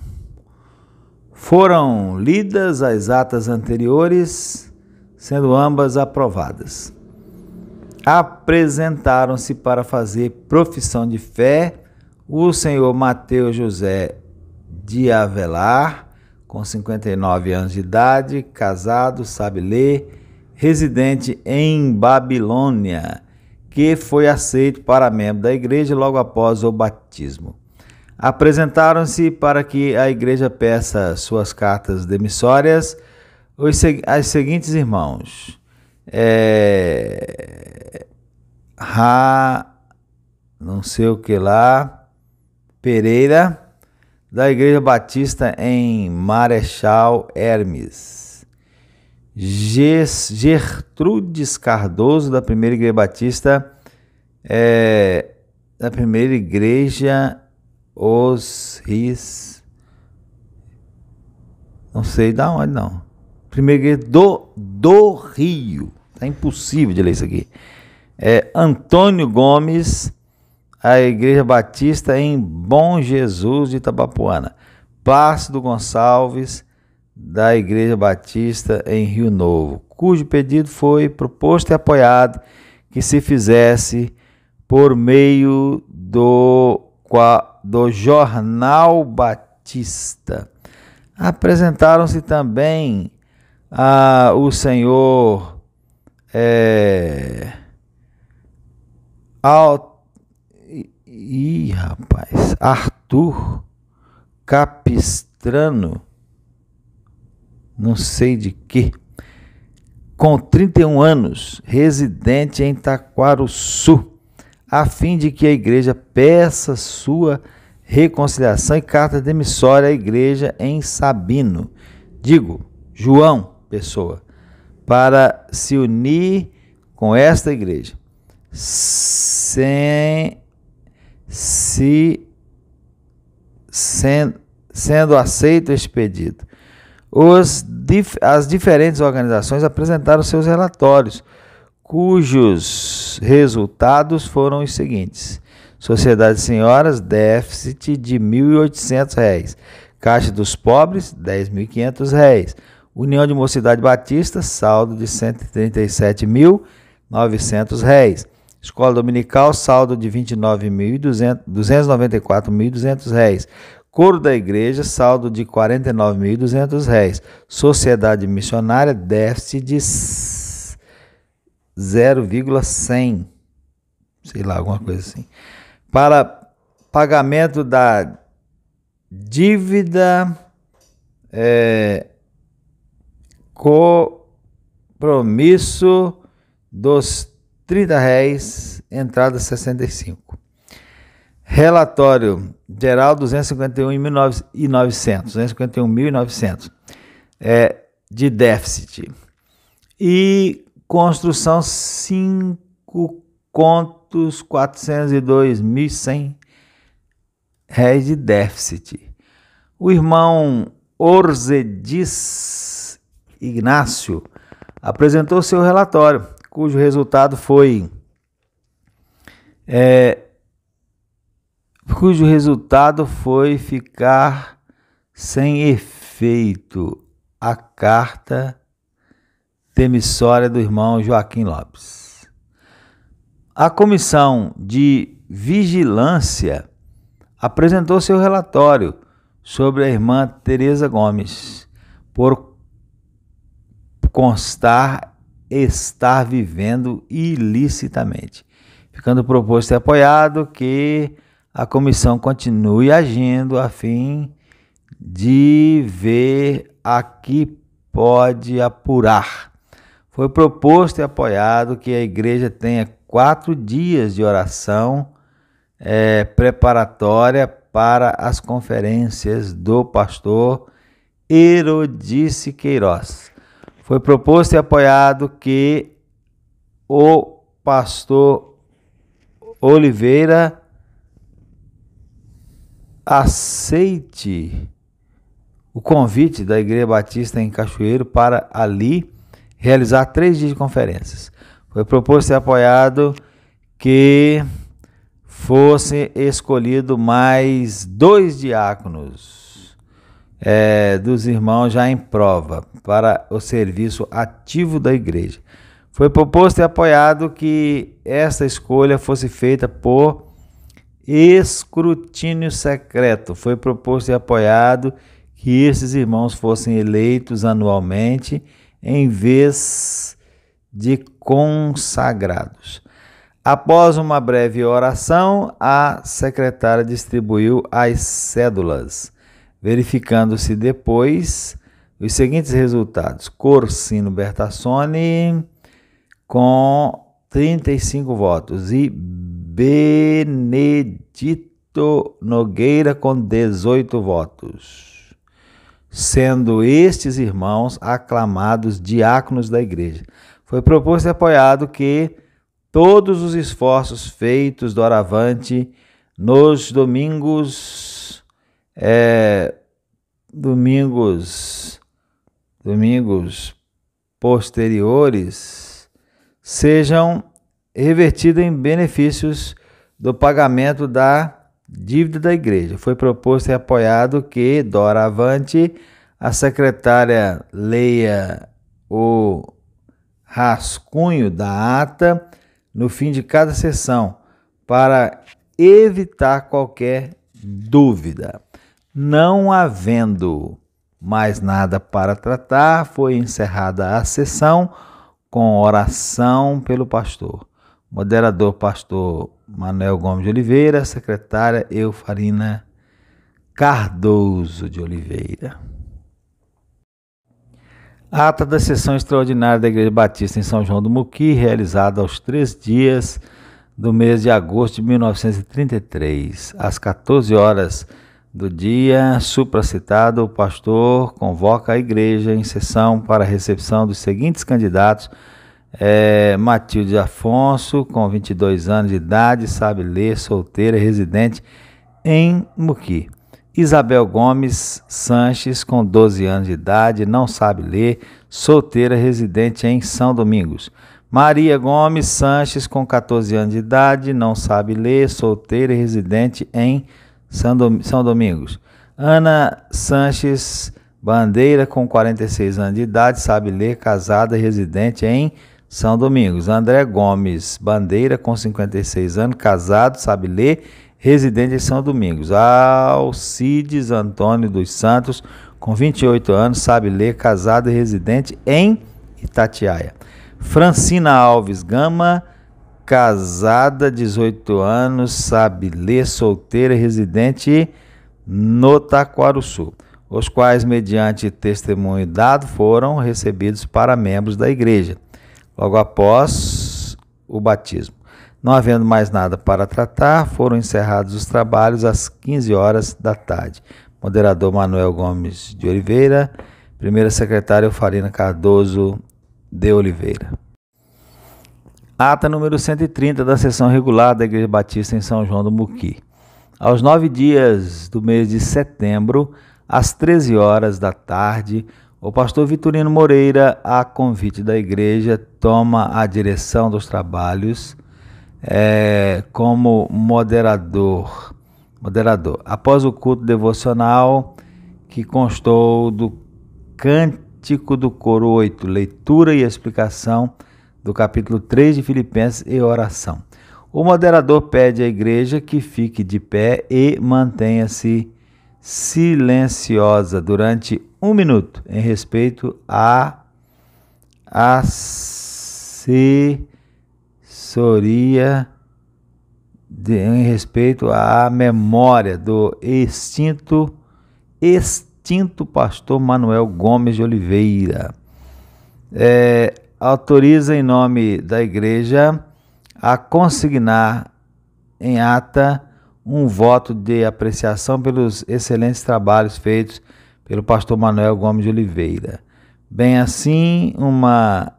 Foram lidas as atas anteriores, sendo ambas aprovadas. Apresentaram-se para fazer profissão de fé o senhor Mateus José de Avelar, com 59 anos de idade, casado, sabe ler, residente em Babilônia, que foi aceito para membro da igreja logo após o batismo. Apresentaram-se para que a igreja peça suas cartas demissórias aos seguintes irmãos: não sei o que lá, Pereira, da Igreja Batista em Marechal Hermes; Gertrudes Cardoso, da Primeira Igreja Batista, da Primeira Igreja Os Rios, não sei da onde não, Primeira Igreja do Rio, tá impossível de ler isso aqui. Antônio Gomes, a Igreja Batista em Bom Jesus de Itabapoana; Plácido Gonçalves, da Igreja Batista em Rio Novo, cujo pedido foi proposto e apoiado que se fizesse por meio do Jornal Batista. Apresentaram-se também o senhor Arthur Capistrano, não sei de que, com 31 anos, residente em Taquarussu, a fim de que a igreja peça sua reconciliação e carta demissória à igreja em Sabino, João Pessoa, para se unir com esta igreja, sendo aceito este pedido. As diferentes organizações apresentaram seus relatórios, cujos resultados foram os seguintes: Sociedade de Senhoras, déficit de R$ 1.800. Caixa dos Pobres, R$ 10.500. União de Mocidade Batista, saldo de R$ 137.900. Escola Dominical, saldo de R$ 294.200. Coro da Igreja, saldo de R$ 49.200. Sociedade Missionária, déficit de 0,100. Sei lá, alguma coisa assim. Para pagamento da dívida, compromisso dos R$30, entrada 65. Relatório geral 251.900 de déficit. E construção 5 contos, R$402.100 de déficit. O irmão Orzedis Ignácio apresentou seu relatório, cujo resultado foi ficar sem efeito a carta demissória do irmão Joaquim Lopes. A Comissão de Vigilância apresentou seu relatório sobre a irmã Teresa Gomes, por constar estar vivendo ilicitamente, ficando proposto e apoiado que a comissão continue agindo a fim de ver a que pode apurar. Foi proposto e apoiado que a igreja tenha 4 dias de oração preparatória para as conferências do pastor Herodice Queiroz. Foi proposto e apoiado que o pastor Oliveira aceite o convite da Igreja Batista em Cachoeiro para ali realizar 3 dias de conferências. Foi proposto e apoiado que fosse escolhido mais 2 diáconos dos irmãos já em prova para o serviço ativo da igreja. Foi proposto e apoiado que essa escolha fosse feita por escrutínio secreto. Foi proposto e apoiado que esses irmãos fossem eleitos anualmente em vez de consagrados. Após uma breve oração, a secretária distribuiu as cédulas, verificando-se depois os seguintes resultados: Corsino Bertassoni com 35 votos e Benedito Nogueira com 18 votos, sendo estes irmãos aclamados diáconos da igreja. Foi proposto e apoiado que todos os esforços feitos doravante nos domingos posteriores sejam revertidos em benefícios do pagamento da dívida da igreja. Foi proposto e apoiado que, doravante, a secretária leia o rascunho da ata no fim de cada sessão, para evitar qualquer dúvida. Não havendo mais nada para tratar, foi encerrada a sessão com oração pelo pastor. Moderador, pastor Manuel Gomes de Oliveira. Secretária Eufarina Cardoso de Oliveira. Ata da sessão extraordinária da Igreja Batista em São João do Muqui, realizada aos 3 dias do mês de agosto de 1933. Às 14 horas do dia supracitado, o pastor convoca a igreja em sessão para a recepção dos seguintes candidatos: Matilde Afonso, com 22 anos de idade, sabe ler, solteira, residente em Muqui. Isabel Gomes Sanches, com 12 anos de idade, não sabe ler, solteira, residente em São Domingos. Maria Gomes Sanches, com 14 anos de idade, não sabe ler, solteira e residente em São Domingos. Ana Sanches Bandeira, com 46 anos de idade, sabe ler, casada e residente em São Domingos. André Gomes Bandeira, com 56 anos, casado, sabe ler, residente em São Domingos. Alcides Antônio dos Santos, com 28 anos, sabe ler, casado e residente em Itatiaia. Francina Alves Gama, casada, 18 anos, sabe ler, solteira e residente no Taquaruçu, os quais, mediante testemunho dado, foram recebidos para membros da igreja, logo após o batismo. Não havendo mais nada para tratar, foram encerrados os trabalhos às 15 horas da tarde. Moderador Manuel Gomes de Oliveira. Primeira secretária Eufarina Cardoso de Oliveira. Ata número 130 da sessão regular da Igreja Batista em São João do Muqui. Aos 9 dias do mês de setembro, às 13 horas da tarde, o pastor Vitorino Moreira, a convite da igreja, toma a direção dos trabalhos como moderador. Após o culto devocional, que constou do Cântico do Coro 8, leitura e explicação do capítulo 3 de Filipenses e oração. O moderador pede à igreja que fique de pé e mantenha-se silenciosa durante 1 minuto, em respeito à assessoria, em respeito à memória do extinto pastor Manuel Gomes de Oliveira. Autoriza em nome da igreja a consignar em ata um voto de apreciação pelos excelentes trabalhos feitos pelo pastor Manuel Gomes de Oliveira. Bem assim, uma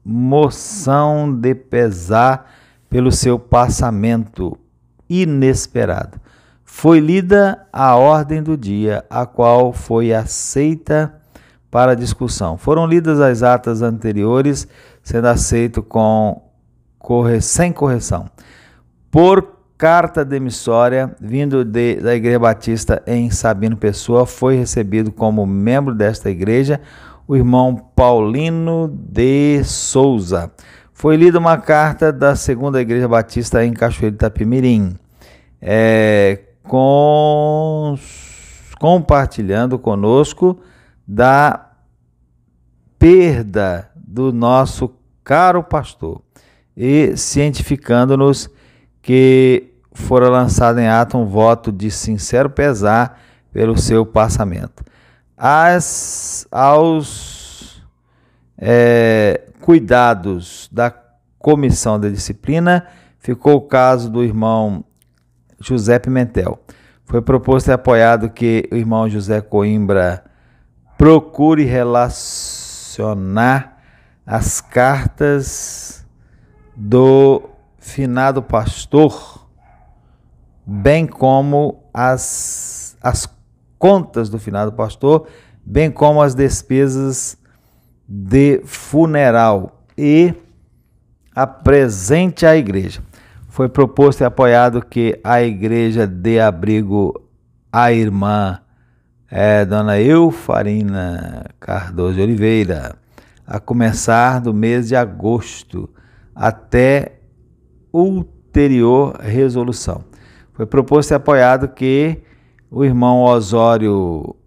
moção de pesar pelo seu passamento inesperado. Foi lida a ordem do dia, a qual foi aceita para discussão. Foram lidas as atas anteriores, sendo aceito sem correção. Por carta demissória, vindo da Igreja Batista em Sabino Pessoa, foi recebido como membro desta igreja o irmão Paulino de Souza. Foi lida uma carta da Segunda Igreja Batista em Cachoeiro de Itapemirim, compartilhando conosco da perda do nosso caro pastor e cientificando-nos que fora lançado em ato um voto de sincero pesar pelo seu passamento. Aos cuidados da comissão de disciplina ficou o caso do irmão José Pimentel. Foi proposto e apoiado que o irmão José Coimbra procure relacionar as cartas do finado pastor, bem como as contas do finado pastor, bem como as despesas de funeral, e apresente à igreja. Foi proposto e apoiado que a igreja dê abrigo à irmã Dona Eufarina Cardoso de Oliveira, a começar do mês de agosto até ulterior resolução. Foi proposto e apoiado que o irmão Osório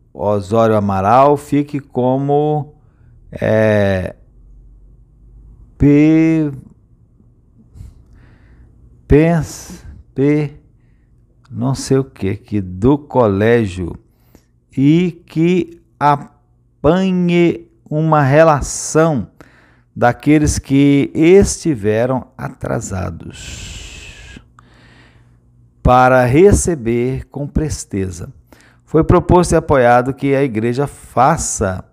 Amaral fique como não sei o que do colégio, e que apanhe uma relação daqueles que estiveram atrasados para receber com presteza. Foi proposto e apoiado que a igreja faça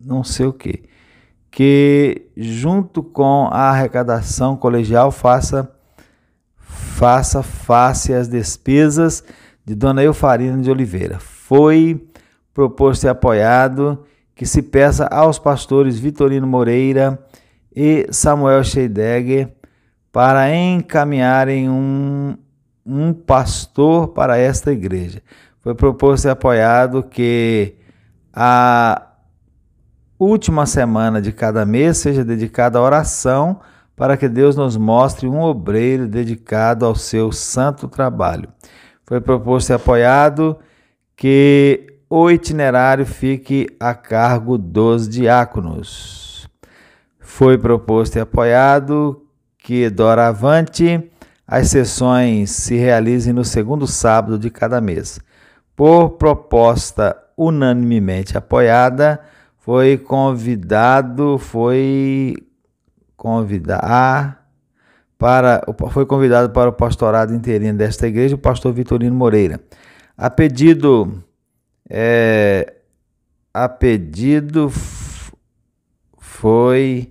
não sei o que junto com a arrecadação colegial faça face às despesas de Dona Eufarina de Oliveira. Foi proposto e apoiado que se peça aos pastores Vitorino Moreira e Samuel Scheidegger para encaminharem um pastor para esta igreja. Foi proposto e apoiado que a última semana de cada mês seja dedicada à oração para que Deus nos mostre um obreiro dedicado ao seu santo trabalho. Foi proposto e apoiado que o itinerário fique a cargo dos diáconos. Foi proposto e apoiado que, doravante, as sessões se realizem no segundo sábado de cada mês. Por proposta unanimemente apoiada, foi convidado para o pastorado interino desta igreja o pastor Vitorino Moreira. A pedido foi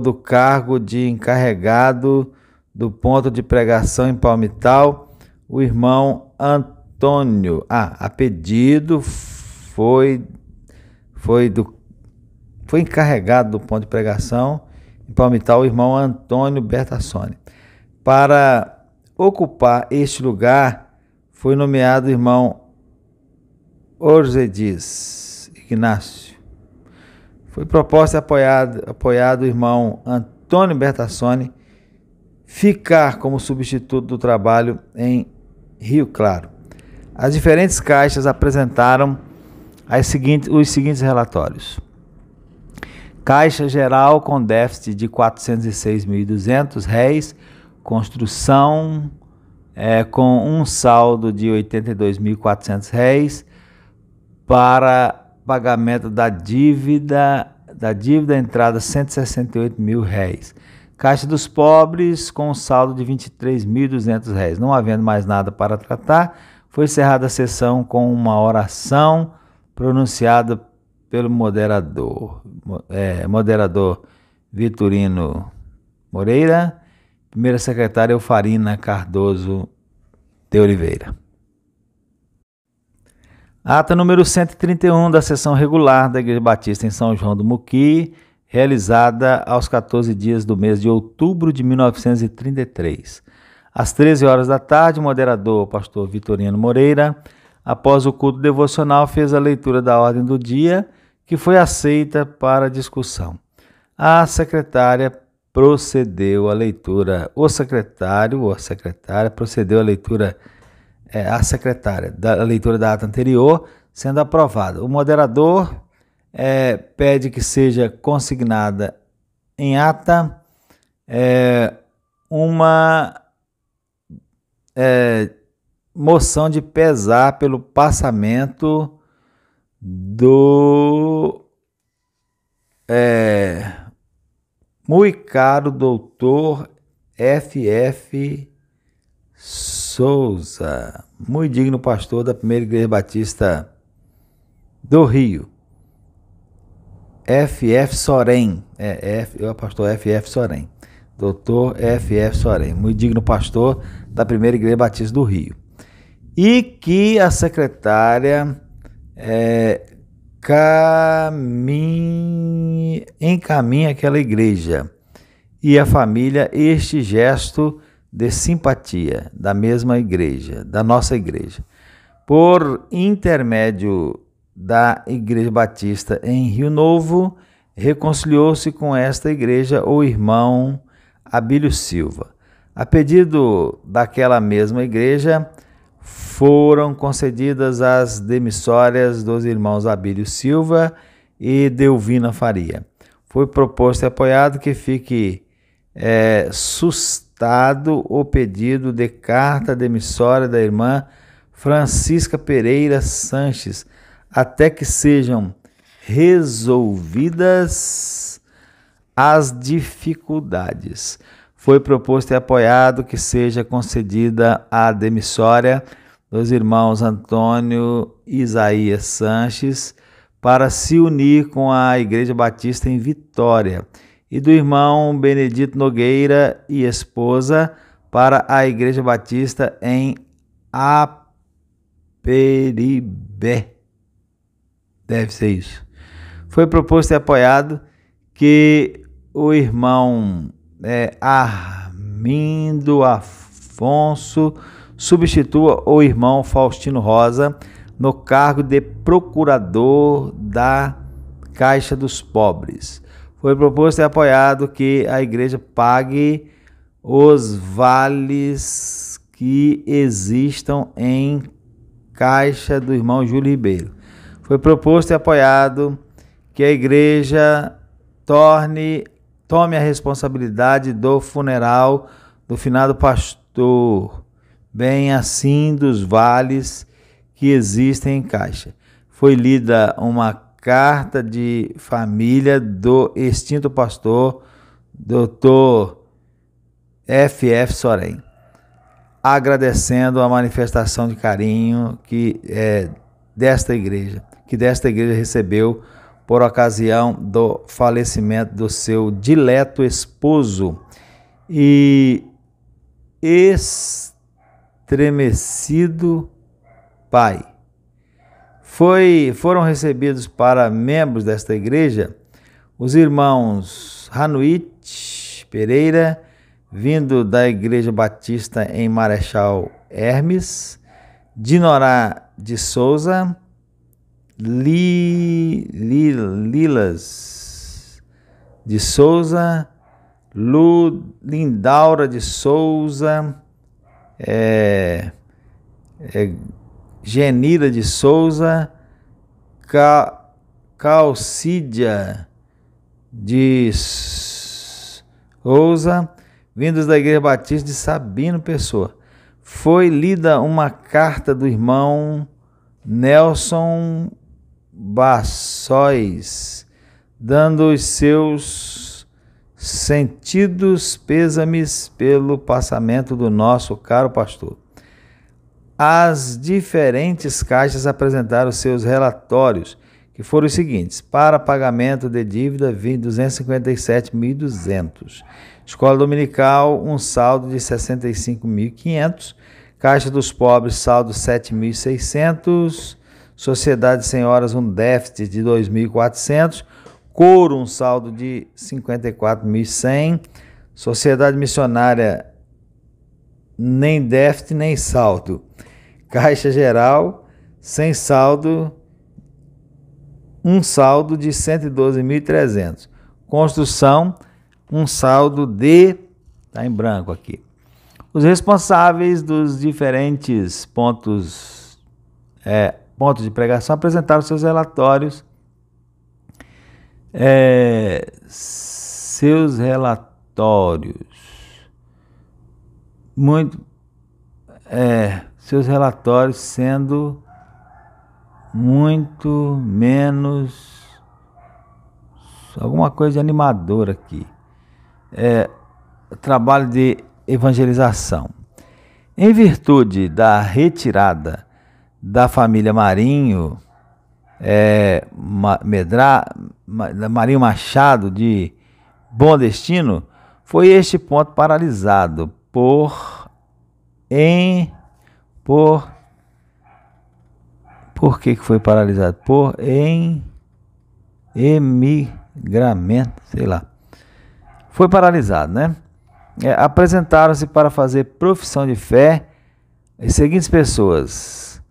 do cargo de encarregado do ponto de pregação em Palmital, o irmão Antônio. A pedido foi encarregado do ponto de pregação em Palmital o irmão Antônio Bertassoni. Para ocupar este lugar foi nomeado o irmão Orzedes Ignácio. Foi proposta e apoiado o irmão Antônio Bertassoni ficar como substituto do trabalho em Rio Claro. As diferentes caixas apresentaram os seguintes relatórios. Caixa Geral com déficit de R$ 406.200, construção com um saldo de R$ 82.400 para pagamento da dívida entrada R$ 168.000. Caixa dos Pobres com um saldo de R$ 23.200. Não havendo mais nada para tratar, foi encerrada a sessão com uma oração pronunciada pelo moderador Vitorino Moreira, primeira secretária Eufarina Cardoso de Oliveira. Ata número 131 da sessão regular da Igreja Batista em São João do Muqui, realizada aos 14 dias do mês de outubro de 1933. Às 13 horas da tarde, o moderador, pastor Vitorino Moreira, após o culto devocional, fez a leitura da ordem do dia, que foi aceita para discussão. A secretária procedeu à leitura, o secretário ou a secretária procedeu à leitura, da leitura da ata anterior, sendo aprovada. O moderador pede que seja consignada em ata uma moção de pesar pelo passamento do muito caro doutor F.F. Souza, muito digno pastor da Primeira Igreja Batista do Rio. F.F. Sorém, o pastor F.F. Sorém, doutor F.F. Sorém, muito digno pastor da Primeira Igreja Batista do Rio. E que a secretária encaminha aquela igreja e a família este gesto de simpatia da mesma igreja, da nossa igreja. Por intermédio da Igreja Batista em Rio Novo, reconciliou-se com esta igreja o irmão Abílio Silva. A pedido daquela mesma igreja, foram concedidas as demissórias dos irmãos Abílio Silva e Delvina Faria. Foi proposto e apoiado que fique sustado o pedido de carta demissória da irmã Francisca Pereira Sanches, até que sejam resolvidas as dificuldades. Foi proposto e apoiado que seja concedida a demissória dos irmãos Antônio Isaías Sanches para se unir com a Igreja Batista em Vitória e do irmão Benedito Nogueira e esposa para a Igreja Batista em Aperibé. Deve ser isso. Foi proposto e apoiado que o irmão Armindo Afonso substitua o irmão Faustino Rosa no cargo de procurador da Caixa dos Pobres. Foi proposto e apoiado que a igreja pague os vales que existam em caixa do irmão Júlio Ribeiro. Foi proposto e apoiado que a igreja tome a responsabilidade do funeral do finado pastor, bem assim dos vales que existem em caixa. Foi lida uma carta de família do extinto pastor, Dr. F.F. Sorém, agradecendo a manifestação de carinho que desta igreja recebeu por ocasião do falecimento do seu dileto esposo e estremecido pai. Foram recebidos para membros desta igreja os irmãos Ranuit Pereira, vindo da Igreja Batista em Marechal Hermes, Dinorá de Souza, Lilas de Souza, Lindaura de Souza, Genira de Souza, Calcídia de Souza, vindos da Igreja Batista de Sabino Pessoa. Foi lida uma carta do irmão Nelson Bassóis, dando os seus sentidos pêsames pelo passamento do nosso caro pastor. As diferentes caixas apresentaram seus relatórios, que foram os seguintes: para pagamento de dívida, 257.200. Escola Dominical, um saldo de 65.500. Caixa dos Pobres, saldo 7.600. Sociedade de Senhoras, um déficit de 2.400. Coro, um saldo de 54.100. Sociedade Missionária, nem déficit nem saldo. Caixa Geral, sem saldo, um saldo de 112.300. Construção, um saldo de... está em branco aqui. Os responsáveis dos diferentes pontos de pregação apresentaram seus relatórios. Seus relatórios sendo muito menos, alguma coisa de animador aqui, trabalho de evangelização. Em virtude da retirada da família Marinho, Marinho Machado de Bom Destino, foi este ponto paralisado por que foi paralisado? Por emigramento, sei lá. Foi paralisado, né? Apresentaram-se para fazer profissão de fé as seguintes pessoas: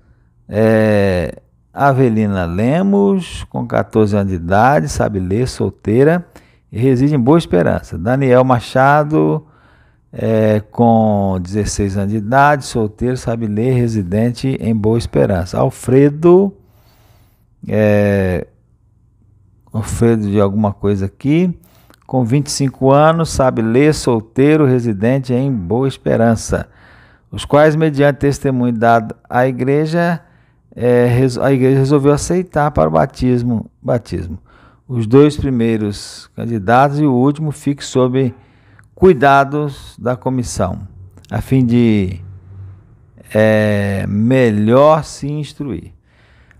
Avelina Lemos, com 14 anos de idade, sabe ler, solteira e reside em Boa Esperança. Daniel Machado, com 16 anos de idade, solteiro, sabe ler, residente em Boa Esperança. Alfredo de alguma coisa aqui, com 25 anos, sabe ler, solteiro, residente em Boa Esperança. Os quais, mediante testemunho dado à igreja, a igreja resolveu aceitar para o batismo. Os dois primeiros candidatos e o último fiquem sob cuidados da comissão, a fim de melhor se instruir.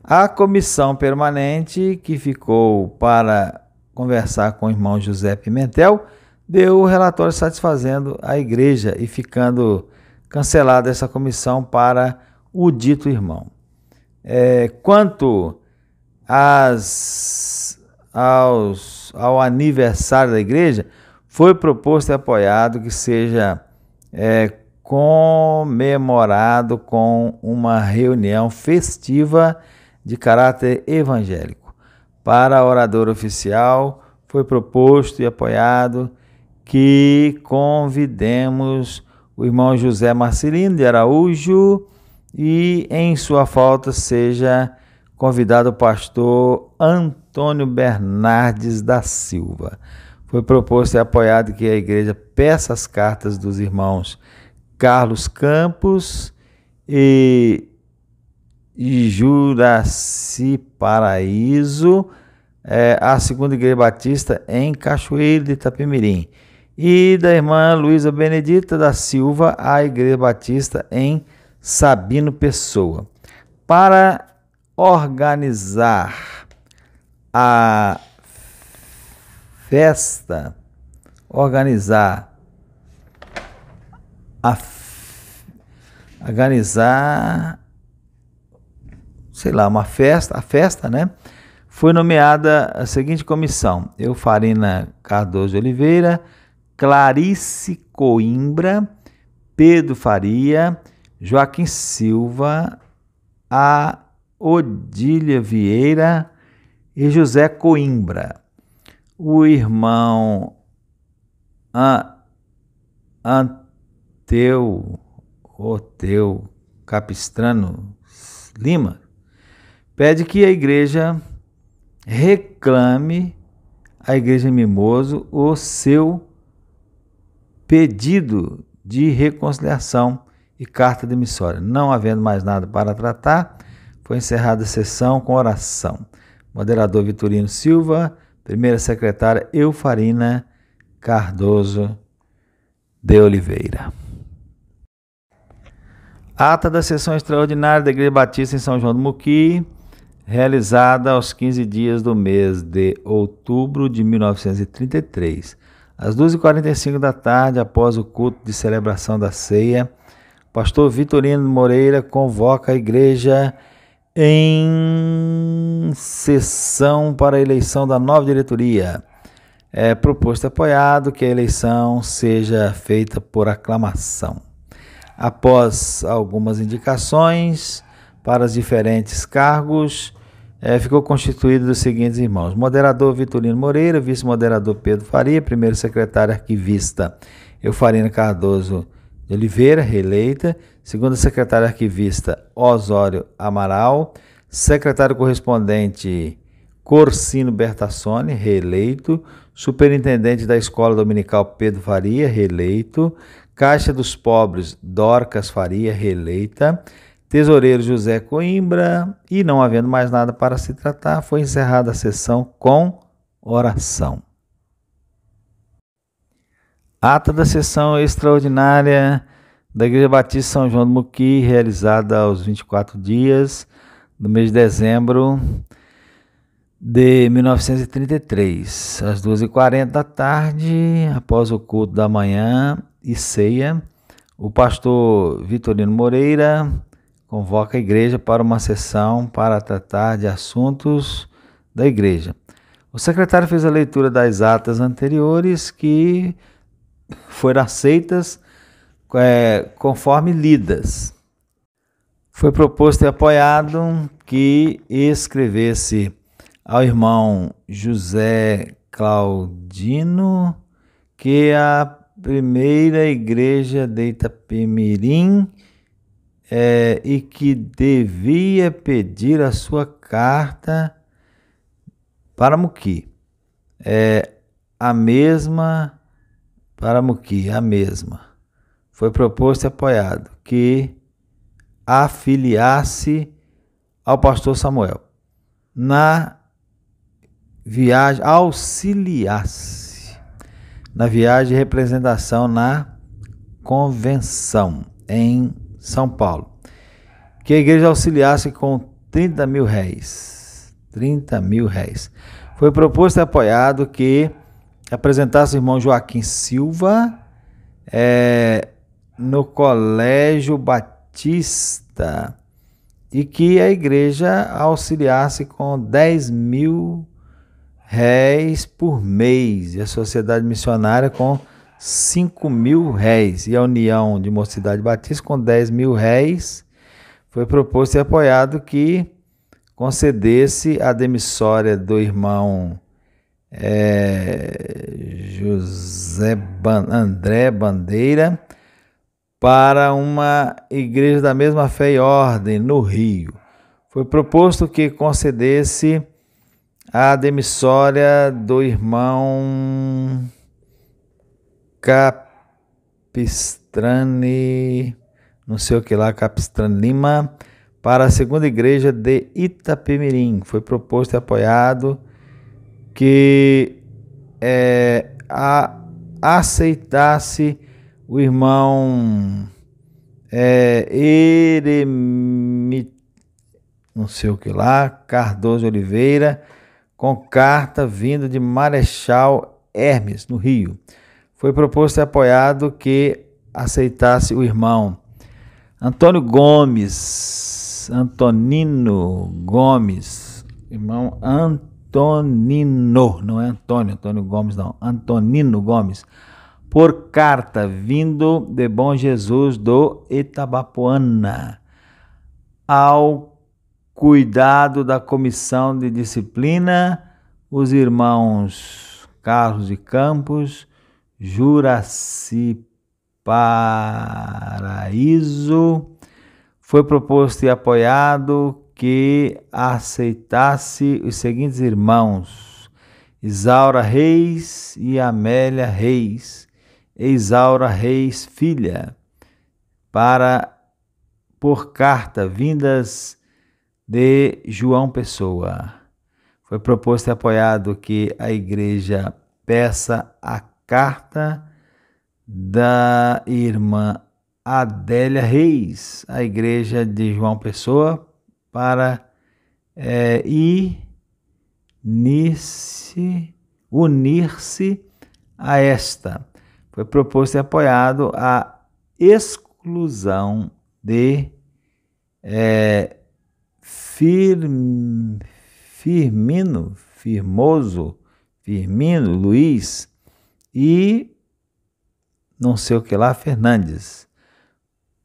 A comissão permanente, que ficou para conversar com o irmão José Pimentel, deu o relatório satisfazendo a igreja e ficando cancelada essa comissão para o dito irmão. Quanto ao aniversário da igreja, foi proposto e apoiado que seja comemorado com uma reunião festiva de caráter evangélico. Para a oradora oficial, foi proposto e apoiado que convidemos o irmão José Marcelino de Araújo e, em sua falta, seja convidado o pastor Antônio Bernardes da Silva. Foi proposto e apoiado que a igreja peça as cartas dos irmãos Carlos Campos e Juraci Paraíso, a segunda igreja batista em Cachoeiro de Itapemirim, e da irmã Luísa Benedita da Silva, a igreja batista em Sabino Pessoa. Para organizar a festa, a festa, né? Foi nomeada a seguinte comissão: Eufarina Cardoso de Oliveira, Clarice Coimbra, Pedro Faria, Joaquim Silva, Odília Vieira e José Coimbra. O irmão Oteu Capistrano Lima pede que a igreja reclame à Igreja Mimoso o seu pedido de reconciliação e carta demissória. Não havendo mais nada para tratar, foi encerrada a sessão com oração. Moderador Vitorino Silva, primeira secretária Eufarina Cardoso de Oliveira. Ata da sessão extraordinária da Igreja Batista em São João do Muqui, realizada aos 15 dias do mês de outubro de 1933. Às 2h45 da tarde, após o culto de celebração da ceia, o pastor Vitorino Moreira convoca a igreja em sessão para a eleição da nova diretoria. É proposto e apoiado que a eleição seja feita por aclamação. Após algumas indicações para os diferentes cargos, ficou constituído dos seguintes irmãos: moderador Vitorino Moreira, vice-moderador Pedro Faria, primeiro secretário arquivista Eufarina Cardoso de Oliveira, reeleita, segunda secretária arquivista Osório Amaral, secretário correspondente Corsino Bertassoni, reeleito, superintendente da Escola Dominical Pedro Faria, reeleito, Caixa dos Pobres Dorcas Faria, reeleita, tesoureiro José Coimbra, e não havendo mais nada para se tratar, foi encerrada a sessão com oração. Ata da sessão extraordinária da Igreja Batista São João do Muqui, realizada aos 24 dias do mês de dezembro de 1933, às 2h40 da tarde, após o culto da manhã e ceia, o pastor Vitorino Moreira convoca a igreja para uma sessão para tratar de assuntos da igreja. O secretário fez a leitura das atas anteriores que foram aceitas conforme lidas. Foi proposto e apoiado que escrevesse ao irmão José Claudino que a primeira igreja de Itapemirim e que devia pedir a sua carta para Muqui. A mesma para Muqui, a mesma. Foi proposto e apoiado que afiliasse ao pastor Samuel. Na viagem, auxiliasse na viagem de representação na convenção em São Paulo. Que a igreja auxiliasse com 30 mil réis. 30 mil réis. Foi proposto e apoiado que apresentasse o irmão Joaquim Silva no Colégio Batista e que a igreja auxiliasse com 10 mil réis por mês e a Sociedade Missionária com 5 mil réis e a União de Mocidade Batista com 10 mil réis. Foi proposto e apoiado que concedesse a demissória do irmão André Bandeira para uma igreja da mesma fé e ordem no Rio. Foi proposto que concedesse a demissória do irmão Capistrani, não sei o que lá, Capistrani Lima, para a segunda igreja de Itapemirim. Foi proposto e apoiado que aceitasse o irmão não sei o que lá, Cardoso Oliveira, com carta vindo de Marechal Hermes, no Rio. Foi proposto e apoiado que aceitasse o irmão Antonino Gomes, irmão Antonino, não é Antônio Gomes não, Antonino Gomes, por carta vindo de Bom Jesus do Itabapoana, ao cuidado da comissão de disciplina, os irmãos Carlos de Campos, Juraci Paraíso. Foi proposto e apoiado que aceitasse os seguintes irmãos: Isaura Reis e Amélia Reis, e Isaura Reis filha, por carta vindas de João Pessoa. Foi proposto e apoiado que a igreja peça a carta da irmã Adélia Reis, a igreja de João Pessoa, para unir-se a esta. Foi proposto e apoiado a exclusão de Firmino Luiz e não sei o que lá, Fernandes,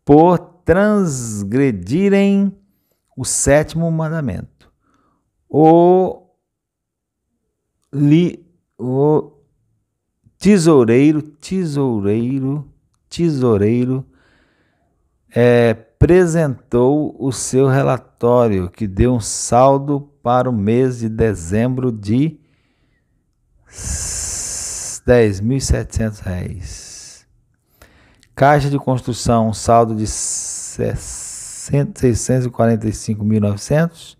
por transgredirem o 7º mandamento. O tesoureiro apresentou o seu relatório, que deu um saldo para o mês de dezembro de R$10.700. Caixa de construção, saldo de 645.900,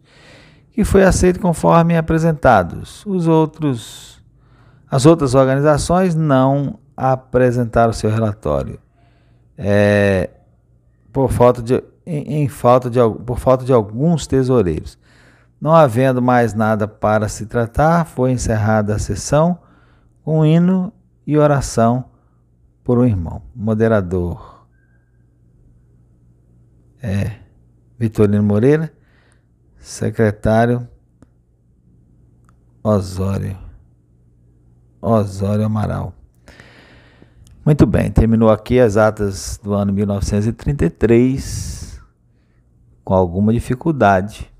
que foi aceito conforme apresentados. As outras organizações não apresentaram seu relatório, por falta de alguns tesoureiros. Não havendo mais nada para se tratar, foi encerrada a sessão com hino e oração por um irmão. Moderador Vitorino Moreira. Secretário Osório Amaral. Muito bem, terminou aqui as atas do ano 1933, com alguma dificuldade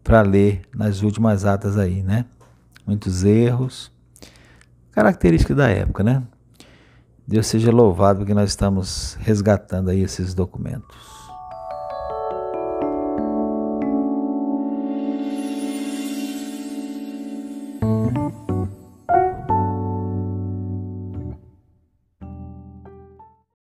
para ler nas últimas atas aí, né? Muitos erros, característica da época, né? Deus seja louvado porque nós estamos resgatando aí esses documentos.